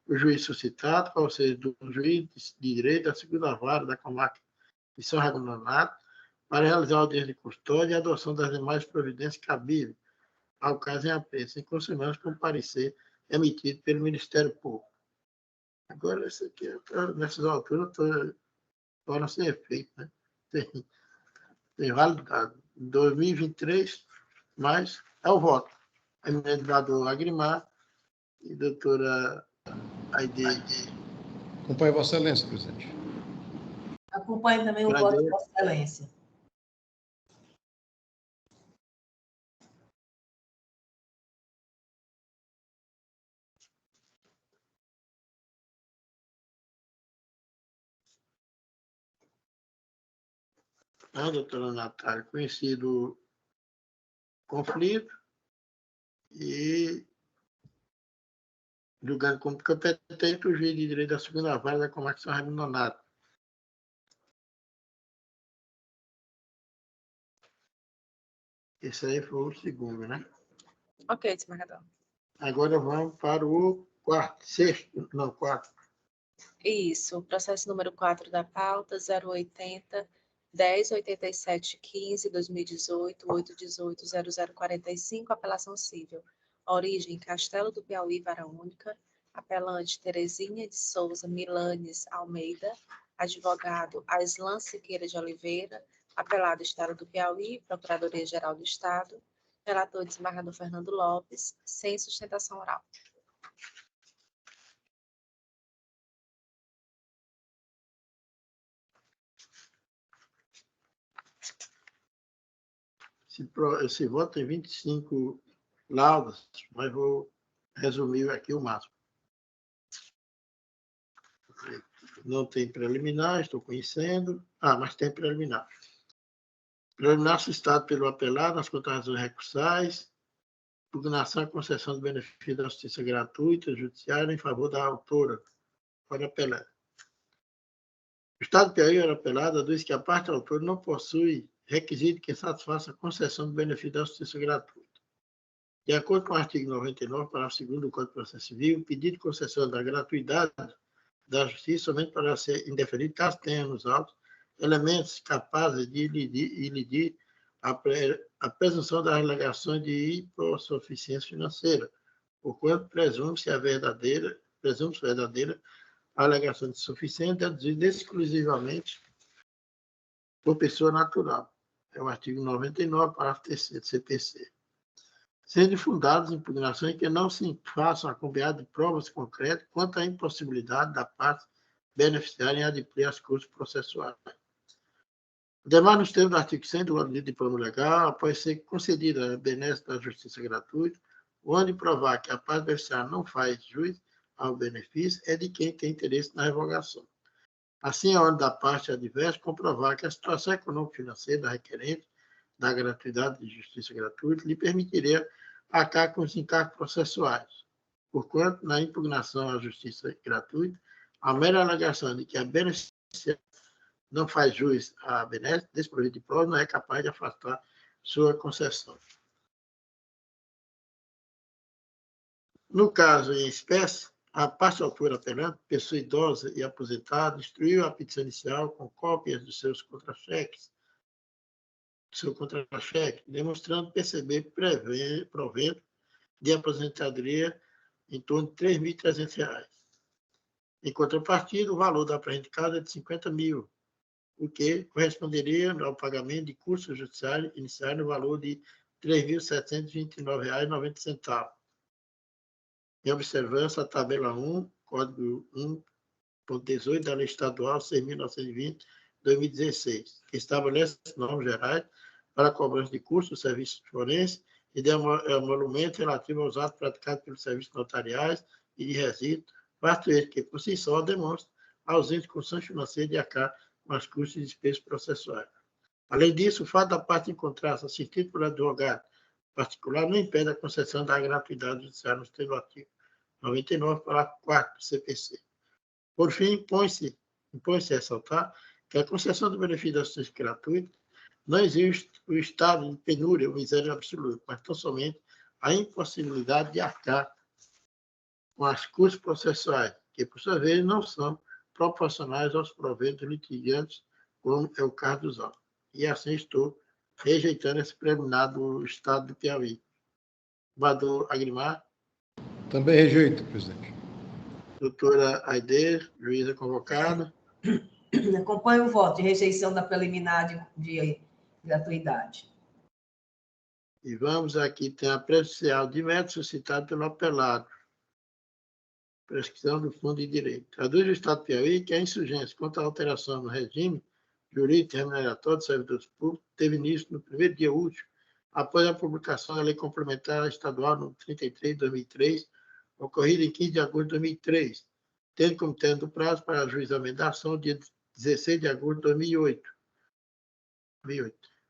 o juiz suscitado, ou seja, do juiz de direito da segunda vara da comarca de São Raimundo Nonato, para realizar a audiência de custódia e a adoção das demais providências cabíveis ao caso em apreço, em consonância com o parecer emitido pelo Ministério Público. Agora, isso aqui, nessas alturas, torna-se efeito, né? Tem validade. Em 2023, mas é o voto. Emendador Agrimar e doutora Aide. Acompanhe Vossa Excelência, presidente. Acompanhe também o voto de Vossa Excelência. A doutora Natália, conhecido conflito e julgando como competente o juiz de direito da segunda vara da Comarca de São Raimundo Nonato. Esse aí foi o segundo, né? Ok, desembargador. Agora vamos para o quarto. Isso, processo número 4 da pauta, 080 1087 15 2018 818 0045, apelação civil. Origem, Castelo do Piauí, vara única. Apelante, Terezinha de Souza Milanes Almeida. Advogado, Aislan Siqueira de Oliveira. Apelado, Estado do Piauí, Procuradoria-Geral do Estado. Relator, desembargador Fernando Lopes, sem sustentação oral. Esse voto tem 25 laudas, mas vou resumir aqui o máximo. Não tem preliminar, estou conhecendo. Mas tem preliminar. Preliminar suscitado pelo apelado nas contratações recursais, impugnação e concessão do benefício da justiça gratuita judiciária em favor da autora, para apelar. O Estado do Piauí, era apelado, aduz que a parte autora não possui requisito que satisfaça a concessão do benefício da justiça gratuita. De acordo com o artigo 99, parágrafo 2º do Código de Processo Civil, o pedido de concessão da gratuidade da justiça somente poderá ser indeferido caso tenha nos autos elementos capazes de ilidir a presunção das alegações de hipossuficiência financeira, porquanto presume-se verdadeira a alegação de suficiência deduzida exclusivamente por pessoa natural. É o artigo 99, parágrafo 3º do CPC. Sendo fundadas impugnações que não se façam acompanhadas de provas concretas quanto à impossibilidade da parte beneficiária em adquirir as custas processuais. Demais, nos termos do artigo 100 do Código de Plano Legal, após ser concedida a benesse da justiça gratuita, o ano de provar que a parte beneficiária não faz jus ao benefício é de quem tem interesse na revogação. Assim, a hora da parte adversa comprovar que a situação econômico-financeira da requerente da gratuidade de justiça gratuita lhe permitiria arcar com os encargos processuais. Porquanto, na impugnação à justiça gratuita, a mera alegação de que a beneficiária não faz jus à benesse, desprovida de prova, não é capaz de afastar sua concessão. No caso em espécie, a parte autora apelante, pessoa idosa e aposentada, instruiu a petição inicial com cópias dos seus contra-cheques, demonstrando perceber provento de aposentadoria em torno de R$ 3.300. Em contrapartida, o valor da presente causa é de R$ 50 mil, o que corresponderia ao pagamento de custos judiciários iniciais no valor de R$ 3.729,90. Em observância à tabela 1, código 1.18 da Lei Estadual 6.920/2016, que estabelece normas gerais para a cobrança de custos, serviços forenses e de emolumento relativo aos atos praticados pelos serviços notariais e de resíduos, fato este que, por si só, demonstra a ausência de condições financeiras de arcar com os custos e despesas processuais. Além disso, o fato da parte encontrar-se assistida por advogado particular não impede a concessão da gratuidade judiciária nos termos do artigo 99, parágrafo 4 do CPC. Por fim, impõe-se a ressaltar que a concessão do benefício da justiça gratuita não existe o estado de penúria ou miséria absoluta, mas tão somente a impossibilidade de arcar com as custas processuais, que, por sua vez, não são proporcionais aos proventos litigantes, como é o caso dos autos. E assim estou rejeitando esse preliminar do Estado do Piauí. Bador Agrimar. Também rejeito, presidente. Doutora Aide, juíza convocada. Acompanho o voto de rejeição da preliminar de gratuidade. E vamos aqui, tem a prejudicial de mérito suscitado pelo apelado. Prescrição do Fundo de Direito. Traduz o Estado do Piauí que a insurgência contra a alteração no regime jurídico e remuneratório de servidores públicos teve início no primeiro dia útil, após a publicação da Lei Complementar Estadual no 33 de 2003, ocorrida em 15 de agosto de 2003, tendo como término do prazo para ajuizamento da ação dia 16 de agosto de 2008.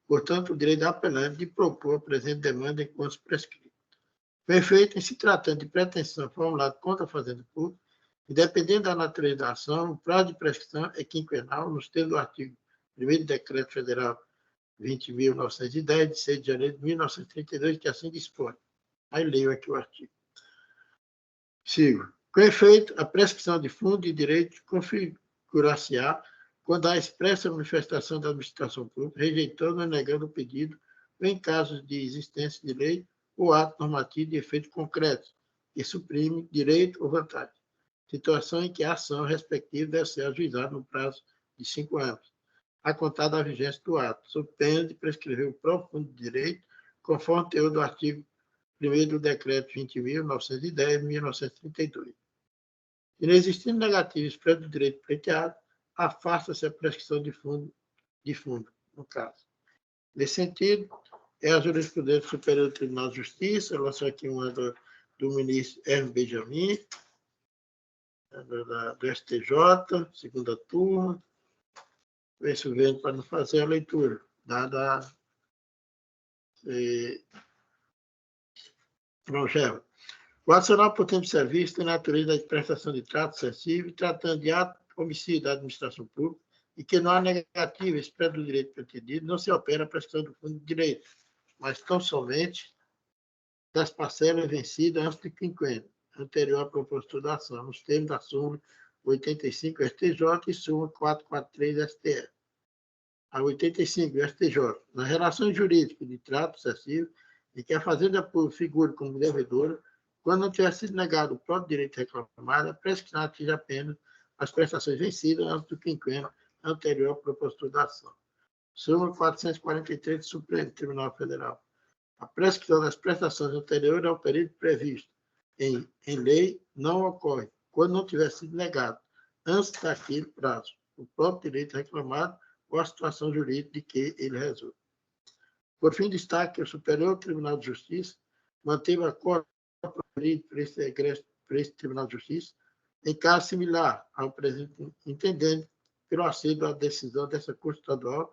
Portanto, o direito da apelante de propor a presente demanda enquanto prescrito. Com efeito, em se tratando de pretensão formulada contra a Fazenda Pública, e dependendo da natureza da ação, o prazo de prescrição é quinquenal, nos termos do artigo 1º do Decreto Federal 20.910, de 6 de janeiro de 1932, que assim dispõe. Aí leio aqui o artigo. Sigo. Com efeito, a prescrição de fundo de direito configurar-se-á quando há expressa manifestação da administração pública, rejeitando ou negando o pedido, ou em casos de existência de lei ou ato normativo de efeito concreto, que suprime direito ou vantagem. Situação em que a ação respectiva deve ser ajuizada no prazo de 5 anos, a contar da vigência do ato, sob pena de prescrever o próprio fundo de direito, conforme o teor do artigo 1º do Decreto 20.910, de 1932. E não existindo negativo expresso do direito pleiteado, afasta-se a prescrição de fundo, no caso. Nesse sentido, é a jurisprudência superior do Tribunal de Justiça, lançou aqui uma do ministro Hermes Benjamin, do STJ, segunda turma, ver se vem para não fazer a leitura, dada Rogério. O adicional por tempo de serviço tem natureza de prestação de trato excessivo e tratando de ato homicídio da administração pública e que não há negativa expressa do direito pretendido, não se opera a prescrição do fundo de direito, mas tão somente das parcelas vencidas antes do quinquênio, anterior à propositura da ação, nos termos da súmula 85 STJ e súmula 443 STF. A 85 STJ, nas relações jurídicas de trato excessivo, em que a Fazenda Pública figure como devedora, quando não tiver sido negado o próprio direito reclamado, a prescrição atinge apenas as prestações vencidas antes do quinquênio anterior à propositura da ação. Súmula 443 do Supremo Tribunal Federal. A prescrição das prestações anteriores ao período previsto em lei não ocorre quando não tiver sido negado, antes daquele prazo, o próprio direito reclamado ou a situação jurídica de que ele resulta. Por fim, destaque que o Superior Tribunal de Justiça manteve acordo para esse Tribunal de Justiça em caso similar ao presente, entendendo pelo aceito à decisão dessa Corte Estadual,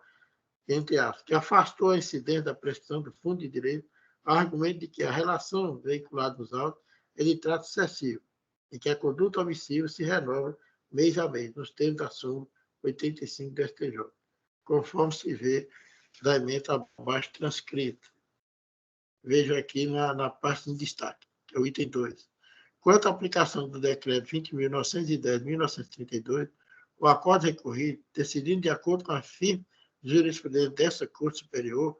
entre aspas, que afastou a incidência da prescrição do fundo de direito ao argumento de que a relação veiculada nos autos é de trato excessivo e que a conduta omissiva se renova mês a mês, nos termos da súmula 85 do STJ, conforme se vê da emenda abaixo transcrita. Vejo aqui na parte de destaque, que é o item 2. Quanto à aplicação do Decreto 20.910 de 1932, o acordo recorrido, decidindo de acordo com a firme jurisprudência dessa Corte Superior,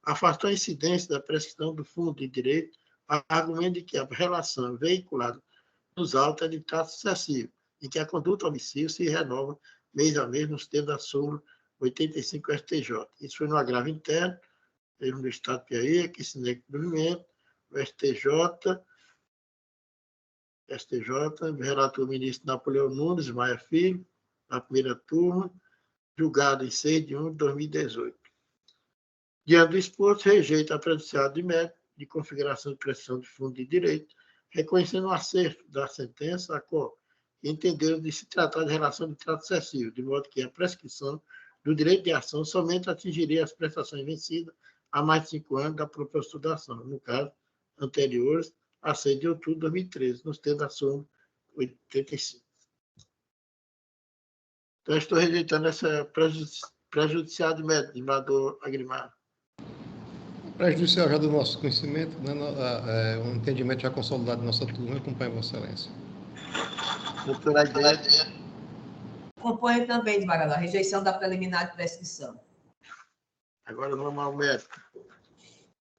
afastou a incidência da prescrição do fundo de direito, argumento de que a relação veiculada nos autos é de trato excessivo, em que a conduta omissiva se renova mês a mês nos termos da súmula 85 STJ. Isso foi no agravo interno, no Estado do Piauí, que se nega o provimento, o STJ, relator o ministro Napoleão Nunes Maia Filho, na primeira turma, julgado em 6 de 1 de 2018. Diante do exposto, rejeita a apreciado de mérito de configuração de prestação de fundo de direito, reconhecendo o acerto da sentença, a qual entenderam de se tratar de relação de trato excessivo, de modo que a prescrição do direito de ação somente atingiria as prestações vencidas há mais de 5 anos da propositura da ação, no caso, anteriores a 6 de outubro de 2013, nos termos da súmula 85. Então, estou rejeitando essa prejudicial de mérito, senador Agrimar. Prejudicial já do nosso conhecimento, né? Um entendimento já consolidado da nossa turma, acompanha Vossa Excelência. Doutora Aide. Acompanho também, desembargador, a rejeição da preliminar de prescrição. Agora vamos ao mérito.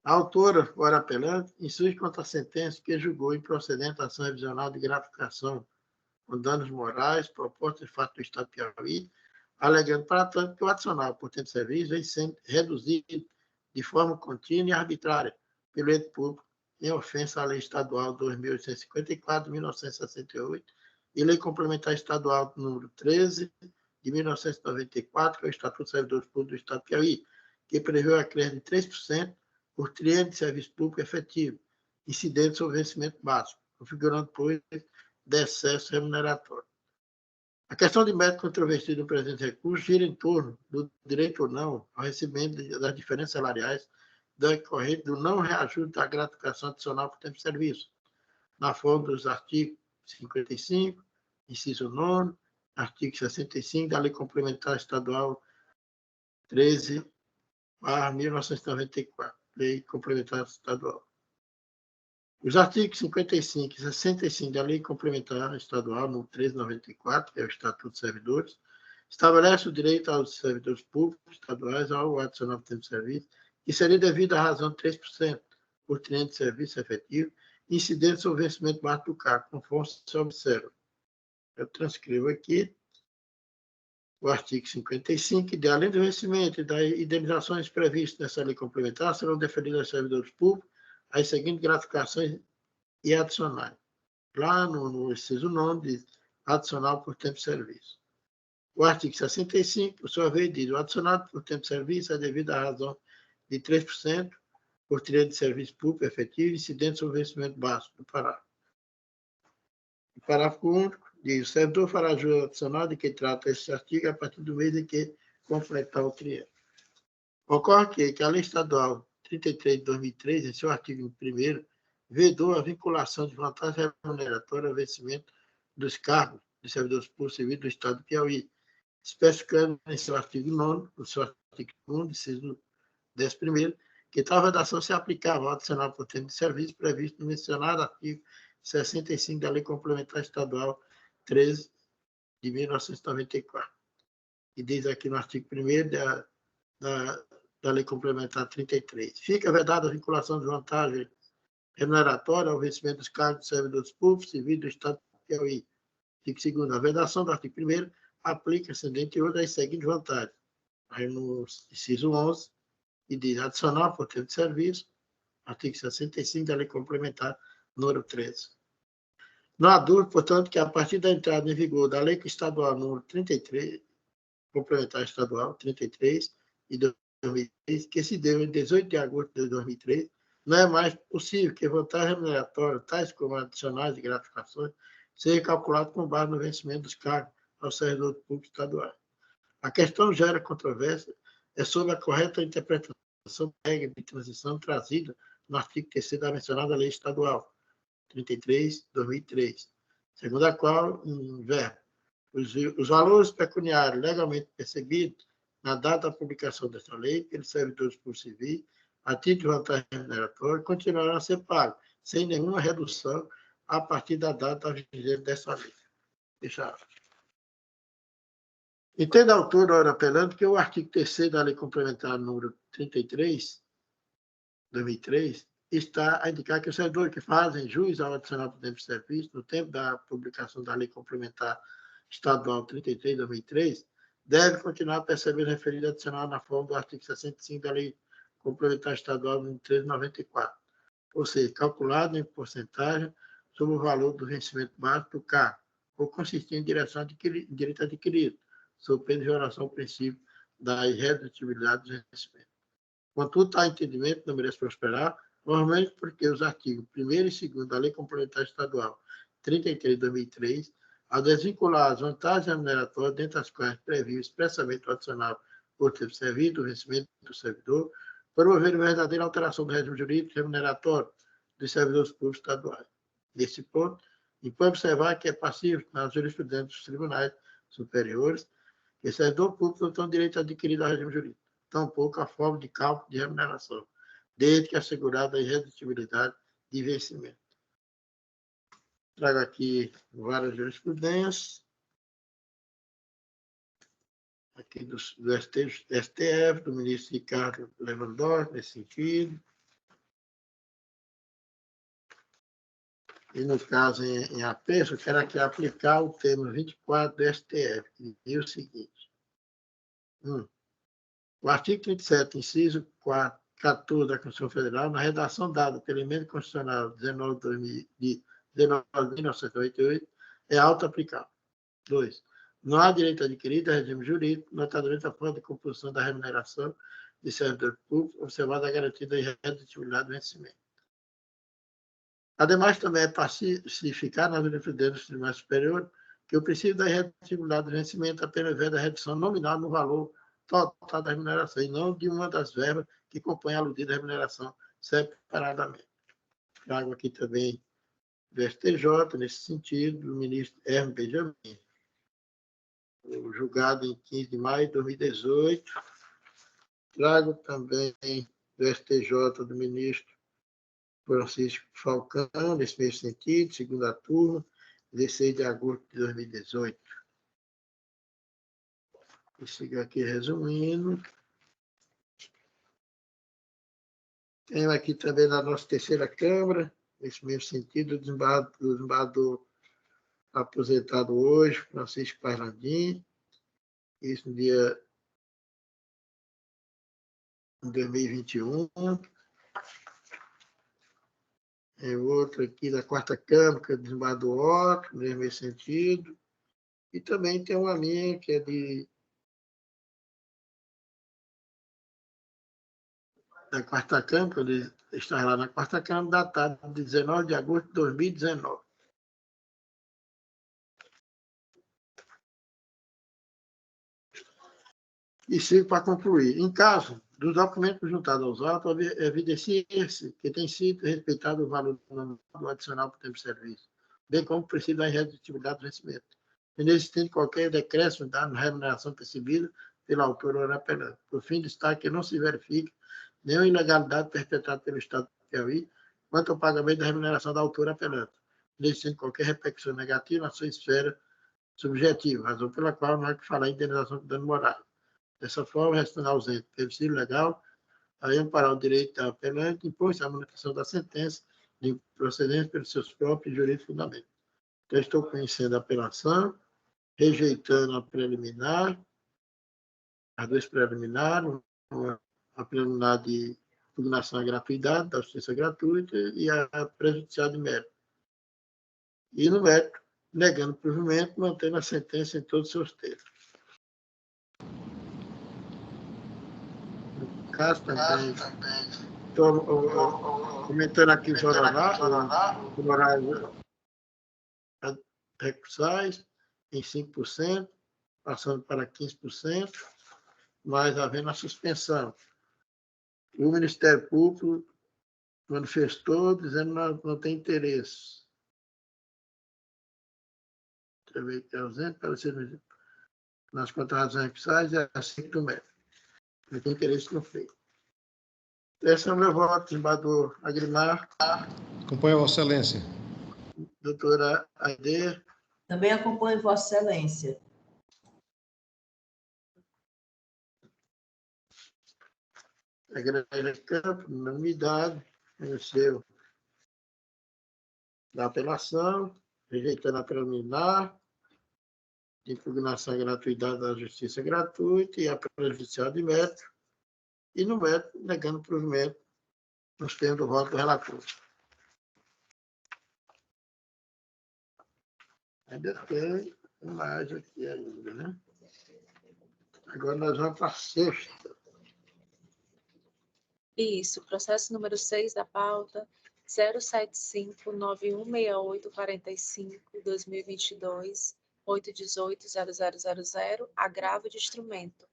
A autora, ora apelante, insurge contra a sentença que julgou improcedente a ação revisional de gratificação com danos morais proposta de fato do Estado de Piauí, alegando, para tanto, que o adicional por tempo de serviço vem sendo reduzido de forma contínua e arbitrária pelo ente público em ofensa à Lei Estadual 2.854, de 1968, e Lei Complementar Estadual número 13, de 1994, que é o Estatuto dos Servidores Públicos do Estado de Piauí, que prevê o acréscimo de 3% por triênio de serviço público efetivo, incidente sobre vencimento básico, configurando, pois, de excesso remuneratório. A questão de mérito controvertido do presente recurso gira em torno do direito ou não ao recebimento das diferenças salariais decorrente do não reajuste da gratificação adicional por tempo de serviço, na forma dos artigos 55, inciso 9, artigo 65 da Lei Complementar Estadual 13/1994, Lei Complementar Estadual. Os artigos 55 e 65 da Lei Complementar Estadual número 13/94, que é o Estatuto dos Servidores, estabelece o direito aos servidores públicos estaduais ao adicional de tempo de serviço, que seria devido à razão de 3% por triênio de serviço efetivo, incidente sobre o vencimento básico do cargo, conforme se observa. Eu transcrevo aqui o artigo 55, que, além do vencimento e das indenizações previstas nessa lei complementar, serão deferidas aos servidores públicos as seguintes gratificações e adicionais. Lá no inciso 9, diz adicional por tempo de serviço. O artigo 65, por sua vez, diz o adicionado por tempo de serviço é devido à razão de 3% por triênio de serviço público efetivo incidente sobre o vencimento básico do parágrafo. O parágrafo único diz: o servidor fará jus adicional de que trata esse artigo a partir do mês em que completar o triênio. Ocorre que a Lei Estadual 33 de 2003, em seu artigo 1º, vedou a vinculação de vantagem remuneratória ao vencimento dos cargos de servidores públicos civis do Estado do Piauí, especificando em seu artigo 9º, no seu artigo 2º, inciso 11º, que tal redação se aplicava ao adicional por tempo de serviço previsto no mencionado artigo 65 da Lei Complementar Estadual 13 de 1994. E diz aqui no artigo 1º da Lei Complementar 33. Fica vedada a vinculação de vantagem remuneratória ao vencimento dos cargos de servidores públicos civis do Estado do Piauí. Artigo 2º. A vedação do artigo 1º aplica-se, dentre outras, as seguintes vantagens. Aí no inciso 11, e diz adicional por tempo de serviço, artigo 65 da Lei Complementar número 13. Não há dúvida, portanto, que a partir da entrada em vigor da Lei Estadual número 33, Complementar Estadual 33 e 2003, que se deu em 18 de agosto de 2003, não é mais possível que vantagem remuneratória, tais como adicionais e gratificações, seja calculado com base no vencimento dos cargos aos servidores públicos estaduais. A questão gera controvérsia é sobre a correta interpretação da regra de transição trazida no artigo 3º da mencionada Lei Estadual 33, 2003, segundo a qual, os valores pecuniários legalmente percebidos na data da publicação desta lei pelos servidores públicos civis, a título de vantagem remuneratória, continuarão a ser pagos, sem nenhuma redução, a partir da data da vigência dessa lei. Entendo a autora, ora apelando, que o artigo 3º da Lei Complementar número 33, 2003, está a indicar que os servidores que fazem jus ao adicional por tempo de serviço, no tempo da publicação da Lei Complementar Estadual 33, 2003, devem continuar a perceber o referido adicional na forma do artigo 65 da Lei Complementar Estadual número 1394, ou seja, calculado em porcentagem sobre o valor do vencimento básico do cargo, ou consistindo em direito adquirido, sob pena de violação ao princípio da irredutibilidade dos vencimentos. Contudo, tal entendimento não merece prosperar, normalmente porque os artigos 1º e 2º da Lei Complementar Estadual 33 de 2003, ao desvincular as vantagens remuneratórias, dentre as quais previu expressamente o adicional por tempo de serviço, do vencimento do servidor, promover uma verdadeira alteração do regime jurídico remuneratório dos servidores públicos estaduais. Nesse ponto, impõe observar que é passível, na jurisprudência dos tribunais superiores, que o servidor público não tem direito adquirido ao regime jurídico, tampouco a forma de cálculo de remuneração, desde que assegurada a irredutibilidade de vencimento. Trago aqui várias jurisprudências, aqui do STF, do ministro Ricardo Lewandowski, nesse sentido. E, no caso, em apeço, eu quero aqui aplicar o termo 24 do STF, que diz o seguinte. O artigo 37, inciso 14 da Constituição Federal, na redação dada pela Emenda Constitucional 19.1998, é auto-aplicável. 2. Não há direito adquirido a regime jurídico, notadamente a forma de composição da remuneração de servidor público, observada a garantia da irredutibilidade do vencimento. Ademais, também é pacificar na jurisprudência dos tribunais superiores que o princípio da irredutibilidade do vencimento apenas vê da redução nominal no valor total da remuneração, e não de uma das verbas que compõem a aludida remuneração separadamente. Trago aqui também do STJ, nesse sentido, do ministro Hermes Benjamin, julgado em 15 de maio de 2018. Trago também do STJ do ministro Francisco Falcão, nesse mesmo sentido, segunda turma, 16 de agosto de 2018. Vou seguir aqui resumindo. Tenho aqui também na nossa terceira Câmara, nesse mesmo sentido, o desembargador aposentado hoje, Francisco Parlandim, isso no dia 2021. É outro aqui da quarta Câmara, que é o desembargador Otto, no mesmo sentido. E também tem uma minha, que é da quarta Câmara, quando estava lá na quarta Câmara, datada de 19 de agosto de 2019. E sigo para concluir. Em caso dos documentos juntados aos autos, evidencia-se que tem sido respeitado o valor do adicional por tempo de serviço, bem como o princípio da irredutibilidade do vencimento. E nesse sentido, qualquer decréscimo dado na remuneração percebida pelo autor ou apelante. Por fim, destaque que não se verifica nenhuma ilegalidade perpetrada pelo Estado do Piauí quanto ao pagamento da remuneração da autor apelante. Nesse sentido, qualquer repercussão negativa na sua esfera subjetiva, razão pela qual não há que falar em indenização por dano moral. Dessa forma, restando ausente pelo princípio legal, aí amparar o direito da apelante, impõe-se a manutenção da sentença de procedência pelos seus próprios jurídicos fundamentos. Então, estou conhecendo a apelação, rejeitando a preliminar, as duas preliminares, a preliminar de impugnação à gratuidade, da justiça gratuita, e a prejudicial de mérito. E no mérito, negando o provimento, mantendo a sentença em todos os seus termos. No caso também, estou comentando aqui os honorários recursais em 5%, passando para 15%, mas havendo a suspensão. O Ministério Público manifestou dizendo que não tem interesse. Deixa eu ver que é ausente, parecer nas contratações recursais é assim do médico. Não tem interesse no feito. Esse é o meu voto, desembargador Agrimar. Acompanho, Vossa Excelência. Doutora Aide. Também acompanho Vossa Excelência. A Igreja Campo, unanimidade, conheceu da apelação, rejeitando a preliminar, de impugnação à gratuidade da justiça gratuita e a prejudicial de mérito, e no mérito, negando o provimento nos termos do voto do relator. Ainda tem mais aqui ainda, né? Agora nós vamos para a sexta. Isso, processo número 6 da pauta, 075-916845-2022, 818-0000, agravo de instrumento.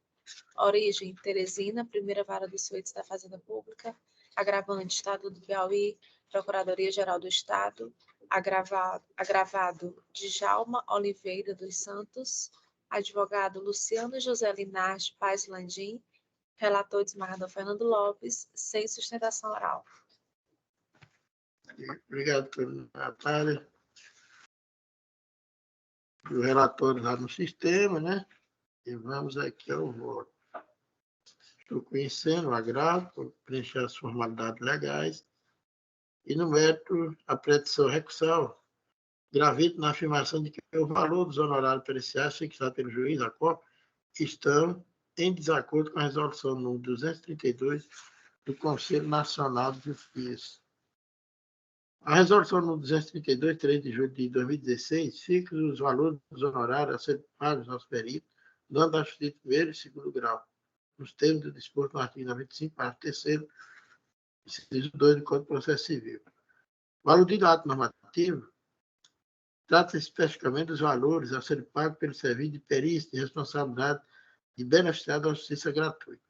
Origem, Teresina, primeira vara dos feitos da Fazenda Pública. Agravante, Estado do Piauí, Procuradoria-Geral do Estado. Agravado, Djalma Oliveira dos Santos. Advogado, Luciano José Linarte Paz Landim. Relator, desembargador Fernando Lopes, sem sustentação oral. Obrigado, doutora Natália. O relator lá no sistema, né? E vamos aqui ao voto. Estou conhecendo o agravo, por preencher as formalidades legais. E no mérito, a petição recursal, gravita na afirmação de que o valor dos honorários periciais fixado pelo juiz da COP estão em desacordo com a resolução número 232 do Conselho Nacional de Justiça. A resolução número 232, 3 de julho de 2016, fixa os valores dos honorários a serem pagos aos peritos, no âmbito da justiça de primeiro e segundo grau, nos termos do disposto no artigo 95, parágrafo 3º, inciso 2 do Código de Processo Civil. O aludido ato normativo trata especificamente dos valores a serem pagos pelo serviço de perícia de responsabilidade de beneficiário da justiça gratuita.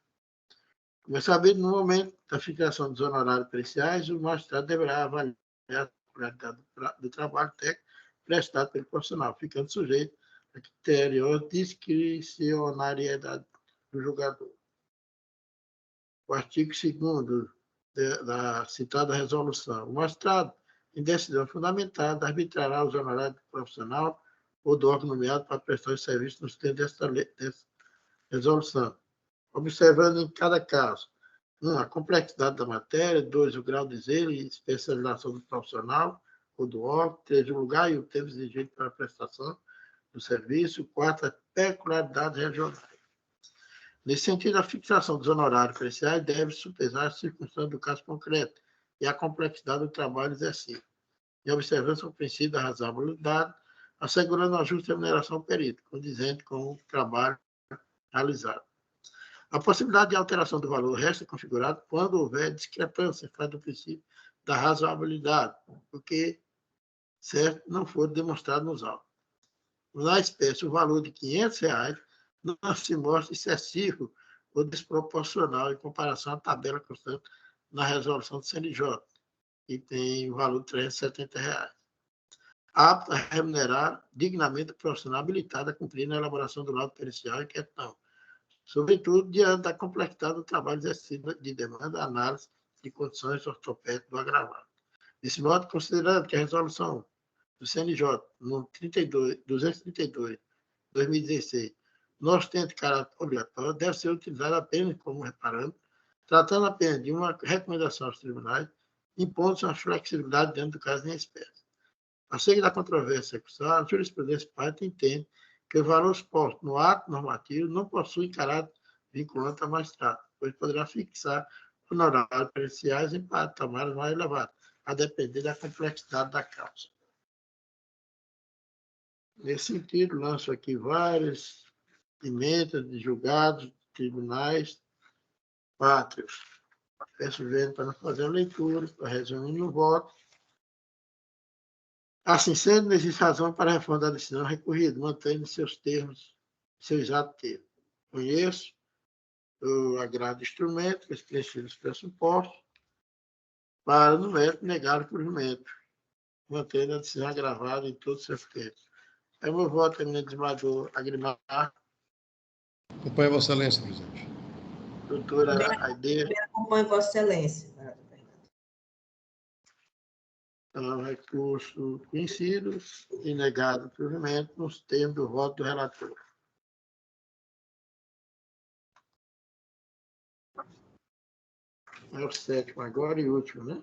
Como é sabido, no momento da fixação dos honorários periciais, o magistrado deverá avaliar a qualidade do trabalho técnico prestado pelo profissional, ficando sujeito a critério de discricionariedade do julgador. O artigo 2º da citada resolução. O magistrado, em decisão fundamentada, arbitrará os honorários do profissional ou do órgão nomeado para prestar os serviços nos termos dessa resolução, observando em cada caso: 1. A complexidade da matéria, 2. O grau de zelo e especialização do profissional ou do órgão, 3. O lugar e o tempo exigido para a prestação do serviço, 4. A peculiaridade regional. Nesse sentido, a fixação dos honorários periciais deve supesar as circunstâncias do caso concreto e a complexidade do trabalho exercido, em observância ao princípio da razoabilidade, assegurando a justa remuneração ao perito, condizente com o trabalho realizado. A possibilidade de alteração do valor resta configurada quando houver discrepância face do princípio da razoabilidade, porque certo não for demonstrado nos autos. Na espécie, o valor de R$ 500 não se mostra excessivo ou desproporcional em comparação à tabela constante na resolução do CNJ, que tem o valor de R$ 370. Apto a remunerar dignamente o profissional habilitado a cumprir na elaboração do laudo pericial em questão, sobretudo diante da complexidade do trabalho exercido de demanda, análise de condições ortopédicas do agravado. Desse modo, considerando que a resolução do CNJ, no 232, 2016, não ostenta caráter obrigatório, deve ser utilizada apenas como reparando, tratando apenas de uma recomendação aos tribunais, impondo-se uma flexibilidade dentro do caso em espécie. A seguir da controvérsia sexual, a jurisprudência parte entende que os valores postos no ato normativo não possuem caráter vinculante ao magistrado, pois poderá fixar honorários periciais em patamares mais elevados, a depender da complexidade da causa. Nesse sentido, lanço aqui várias emendas de julgados, tribunais pátrios. Peço vendo para não fazer a leitura, para resumir no voto. Assim sendo, não existe razão para a reforma da decisão recorrida, mantendo seus termos, seu exato termo. Conheço o agrado do instrumento, que expressiva os pressupostos, para, no mérito, negar o provimento, mantendo a decisão agravada em todos os seus termos. É o meu voto, eminente desembargador Agrimar. Acompanhe Vossa Excelência, presidente. Doutora Aide. Acompanho Vossa Excelência. Então, recurso conhecido e negado o provimento nos termos do voto do relator. É o 7º agora e último, né?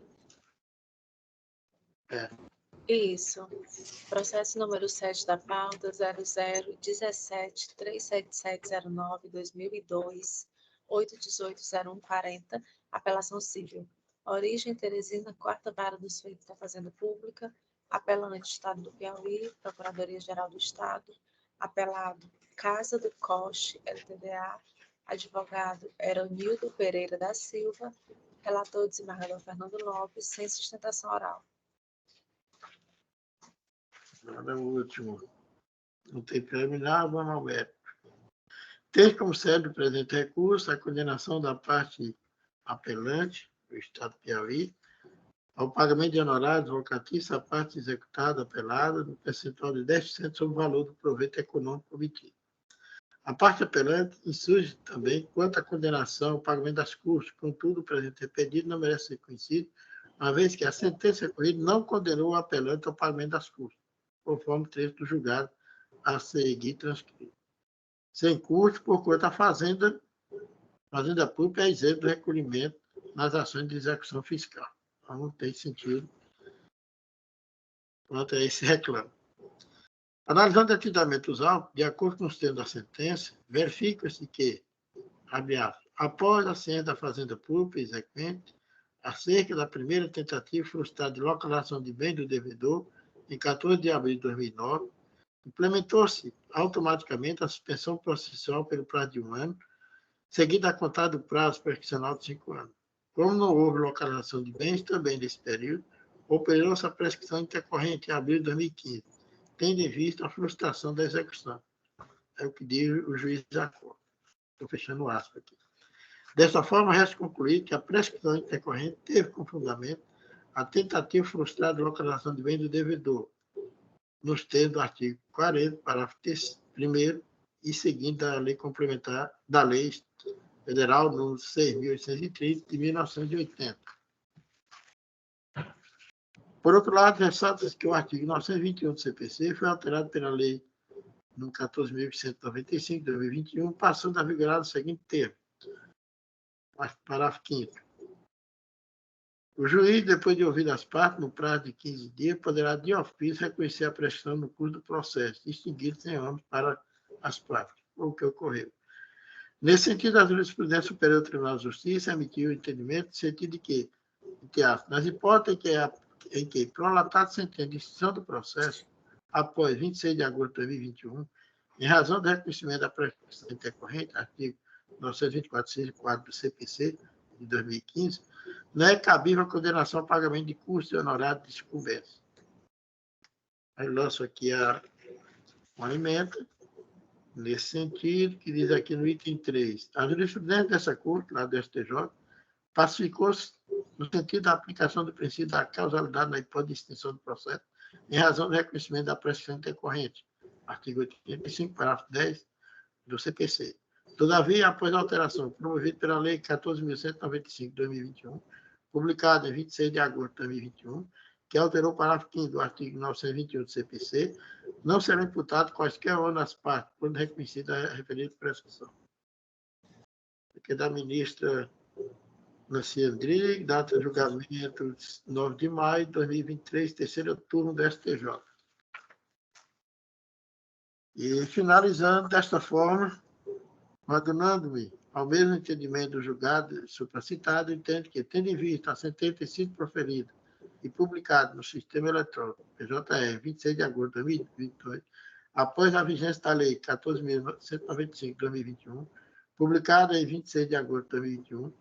Isso. Processo número 7 da pauta, 0017-37709-2002, 818-0140, apelação civil. Origem, Teresina, 4ª Vara dos Feitos da Fazenda Pública, apelante, Estado do Piauí, Procuradoria-Geral do Estado, apelado, Casa do Coche, LTDA, advogado, Eronildo Pereira da Silva, relator, desembargador Fernando Lopes, sem sustentação oral. Agora o último. Não tem preliminar, vamos ao mérito. Tem como sede do presente recurso a condenação da parte apelante, do Estado do Piauí, ao pagamento de honorários vocatícios à parte executada, apelada, no percentual de 10% sobre o valor do proveito econômico obtido. A parte apelante insurge também quanto à condenação ao pagamento das custas, contudo, o presente pedido não merece ser conhecido, uma vez que a sentença recorrida não condenou o apelante ao pagamento das custas, conforme o trecho do julgado a seguir transcrito. Sem custo, porquanto a Fazenda Pública é isenta do recolhimento nas ações de execução fiscal. Então, não tem sentido quanto a esse reclamo. Analisando detidamente os autos, de acordo com os termos da sentença, verifica-se que, abre aspas, após a ciência da Fazenda Pública exequente, acerca da primeira tentativa frustrada de localização de bem do devedor, em 14 de abril de 2009, implementou-se automaticamente a suspensão processual pelo prazo de 1 ano, seguida a contar do prazo prescricional de 5 anos. Como não houve localização de bens também nesse período, operou-se a prescrição intercorrente em abril de 2015, tendo em vista a frustração da execução. É o que diz o juiz de acordo. Estou fechando o aspas aqui. Dessa forma, resta concluir que a prescrição intercorrente teve como fundamento a tentativa frustrada de localização de bem do devedor, nos termos do artigo 40, parágrafo 1º e seguinte da lei complementar da Lei Federal número 6.830, de 1980. Por outro lado, ressalta-se que o artigo 921 do CPC foi alterado pela Lei número 14.195, de 2021, passando a vigorar no seguinte termo. Parágrafo 5º. O juiz, depois de ouvir as partes, no prazo de 15 dias, poderá, de ofício, reconhecer a prescrição no curso do processo, distinguindo sem ônus para as partes, o que ocorreu. Nesse sentido, a Jurisprudência Superior do Tribunal de Justiça emitiu o entendimento no sentido de que, nas hipóteses em que prolatada sentença de extinção do processo, após 26 de agosto de 2021, em razão do reconhecimento da prescrição intercorrente, artigo 924.4 do CPC, de 2015, não é cabível a condenação ao pagamento de custos e honorários de sucumbência. Aí lanço aqui uma emenda, nesse sentido, que diz aqui no item 3, a jurisprudência dessa Corte, lá do STJ, pacificou-se no sentido da aplicação do princípio da causalidade na hipótese de extinção do processo, em razão do reconhecimento da prescrição intercorrente, artigo 85, parágrafo 10 do CPC. Todavia, após a alteração promovida pela Lei 14.195, de 2021, publicada em 26 de agosto de 2021, que alterou o parágrafo 5º do artigo 921 do CPC, não serão imputados quaisquer ônus às partes, quando reconhecida a referida prescrição. Aqui é da ministra Nancy Andrighi, data de julgamento 9 de maio de 2023, terceiro turno do STJ. E, finalizando desta forma, adunando-me ao mesmo entendimento do julgado supracitado, entendo que, tendo em vista a sentença ter sido proferida e publicada no Sistema Eletrônico, PJE, 26 de agosto de 2022, após a vigência da Lei 14.195, de 2021, publicada em 26 de agosto de 2021,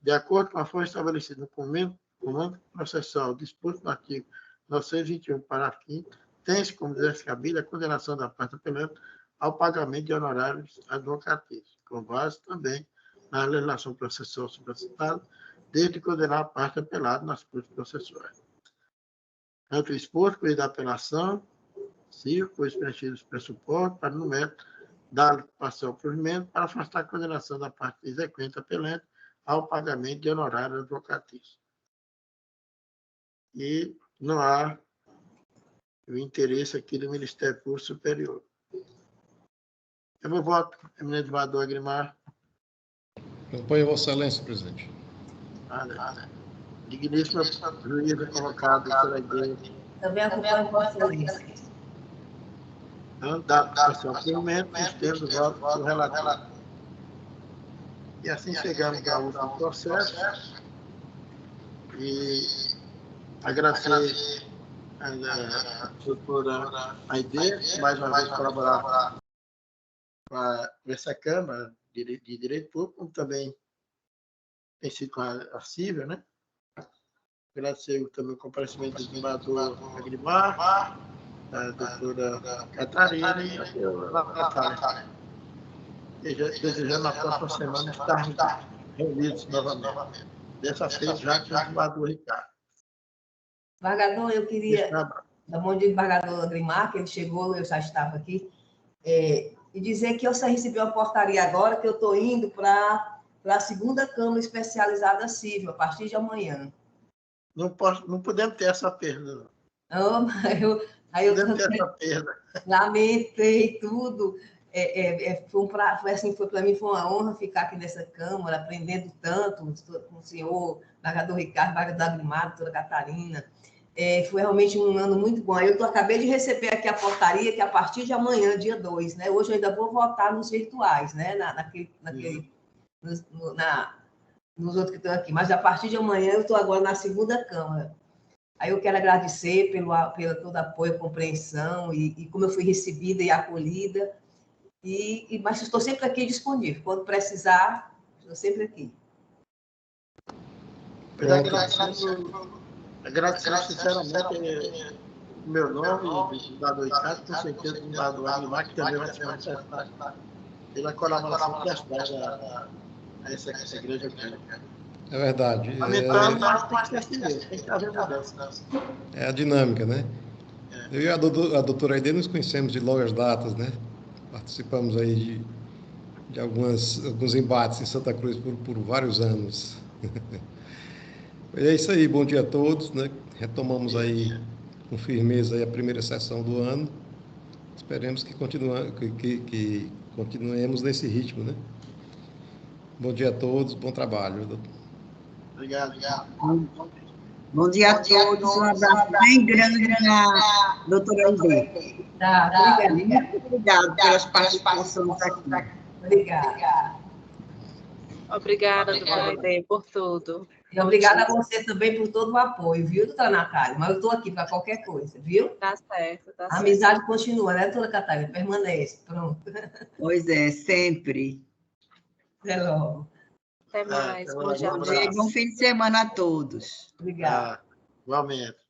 de acordo com a forma estabelecida no comando processual disposto no artigo 921, parágrafo 5º, tem-se como descabida a condenação da parte apelante ao pagamento de honorários advocatícios, com base também na legislação processual supracitada, desde condenar a parte apelada nas cortes processuais. Tanto o exposto por da apelação, civil, pois preenchido os pressupostos para, no método, dar participação ao provimento para afastar a condenação da parte exequente apelante ao pagamento de honorários advocatícios. E não há o interesse aqui do Ministério Público Superior. Eu vou voto, eminente Vador Agrimar. Acompanho Vossa Excelência, presidente. Nada. Digníssima juíza colocada pela igreja. Também acompanho Vossa Excelência. Então, dado para o seu acolhimento, nos termos do voto do relator. E assim chegamos ao último processo. E agradecer a doutora Aide, mais uma vez colaborar com essa Câmara de Direito Público, como também tem sido com a Cívia, né? Agradecer também o comparecimento do desembargador Agrimar, da doutora Catarina e da Natália. Desejando na próxima semana estarmos reunidos novamente. Dessa vez já com o desembargador Ricardo. Embargador, eu queria, da mão do desembargador Agrimar, que ele chegou, eu já estava aqui, e dizer que eu só recebi uma portaria agora, que eu estou indo para a segunda Câmara Especializada Civil, a partir de amanhã. Não podemos ter essa perda. Não, aí eu essa perda. Lamentei tudo. Para mim foi uma honra ficar aqui nessa Câmara, aprendendo tanto com o senhor, embargador Ricardo, embargador Agrimar, doutora Catarina. Foi realmente um ano muito bom. Eu acabei de receber aqui a portaria que a partir de amanhã, dia 2, né? Hoje eu ainda vou votar nos virtuais, né? Nos outros que estão aqui. Mas a partir de amanhã eu estou agora na segunda Câmara. Aí eu quero agradecer pelo todo apoio, compreensão e como eu fui recebida e acolhida. Mas estou sempre aqui disponível. Quando precisar, estou sempre aqui. Agradecer sinceramente o meu nome, do desembargador Ricardo, com certeza do desembargador Agrimar, que também vai se manifestar pela colaboração prestada essa igreja grande. É verdade. Lamentando, mas tem que ser assim mesmo, tem que haver mudança. É a dinâmica, né? Eu e a doutora Aide nos conhecemos de longas datas, né? Participamos aí de alguns embates em Santa Cruz por vários anos. É isso aí, bom dia a todos, né? Retomamos aí com firmeza aí a primeira sessão do ano. Esperemos que continuemos nesse ritmo, né? Bom dia a todos, bom trabalho. Obrigado. Bom dia a todos, um abraço bem grande na doutora Aide. Tá, obrigada. Muito obrigada pelas participações aqui. Obrigada. Obrigada, doutora Aide, por tudo. E obrigada a você também por todo o apoio, viu, doutora Natália? Mas eu estou aqui para qualquer coisa, viu? Tá certo, tá certo. A amizade continua, né, doutora Catarina? Permanece, pronto. Pois é, sempre. Até logo. Até mais. Bom dia a Bom todos. dia e bom fim de semana a todos. Obrigada. Igualmente.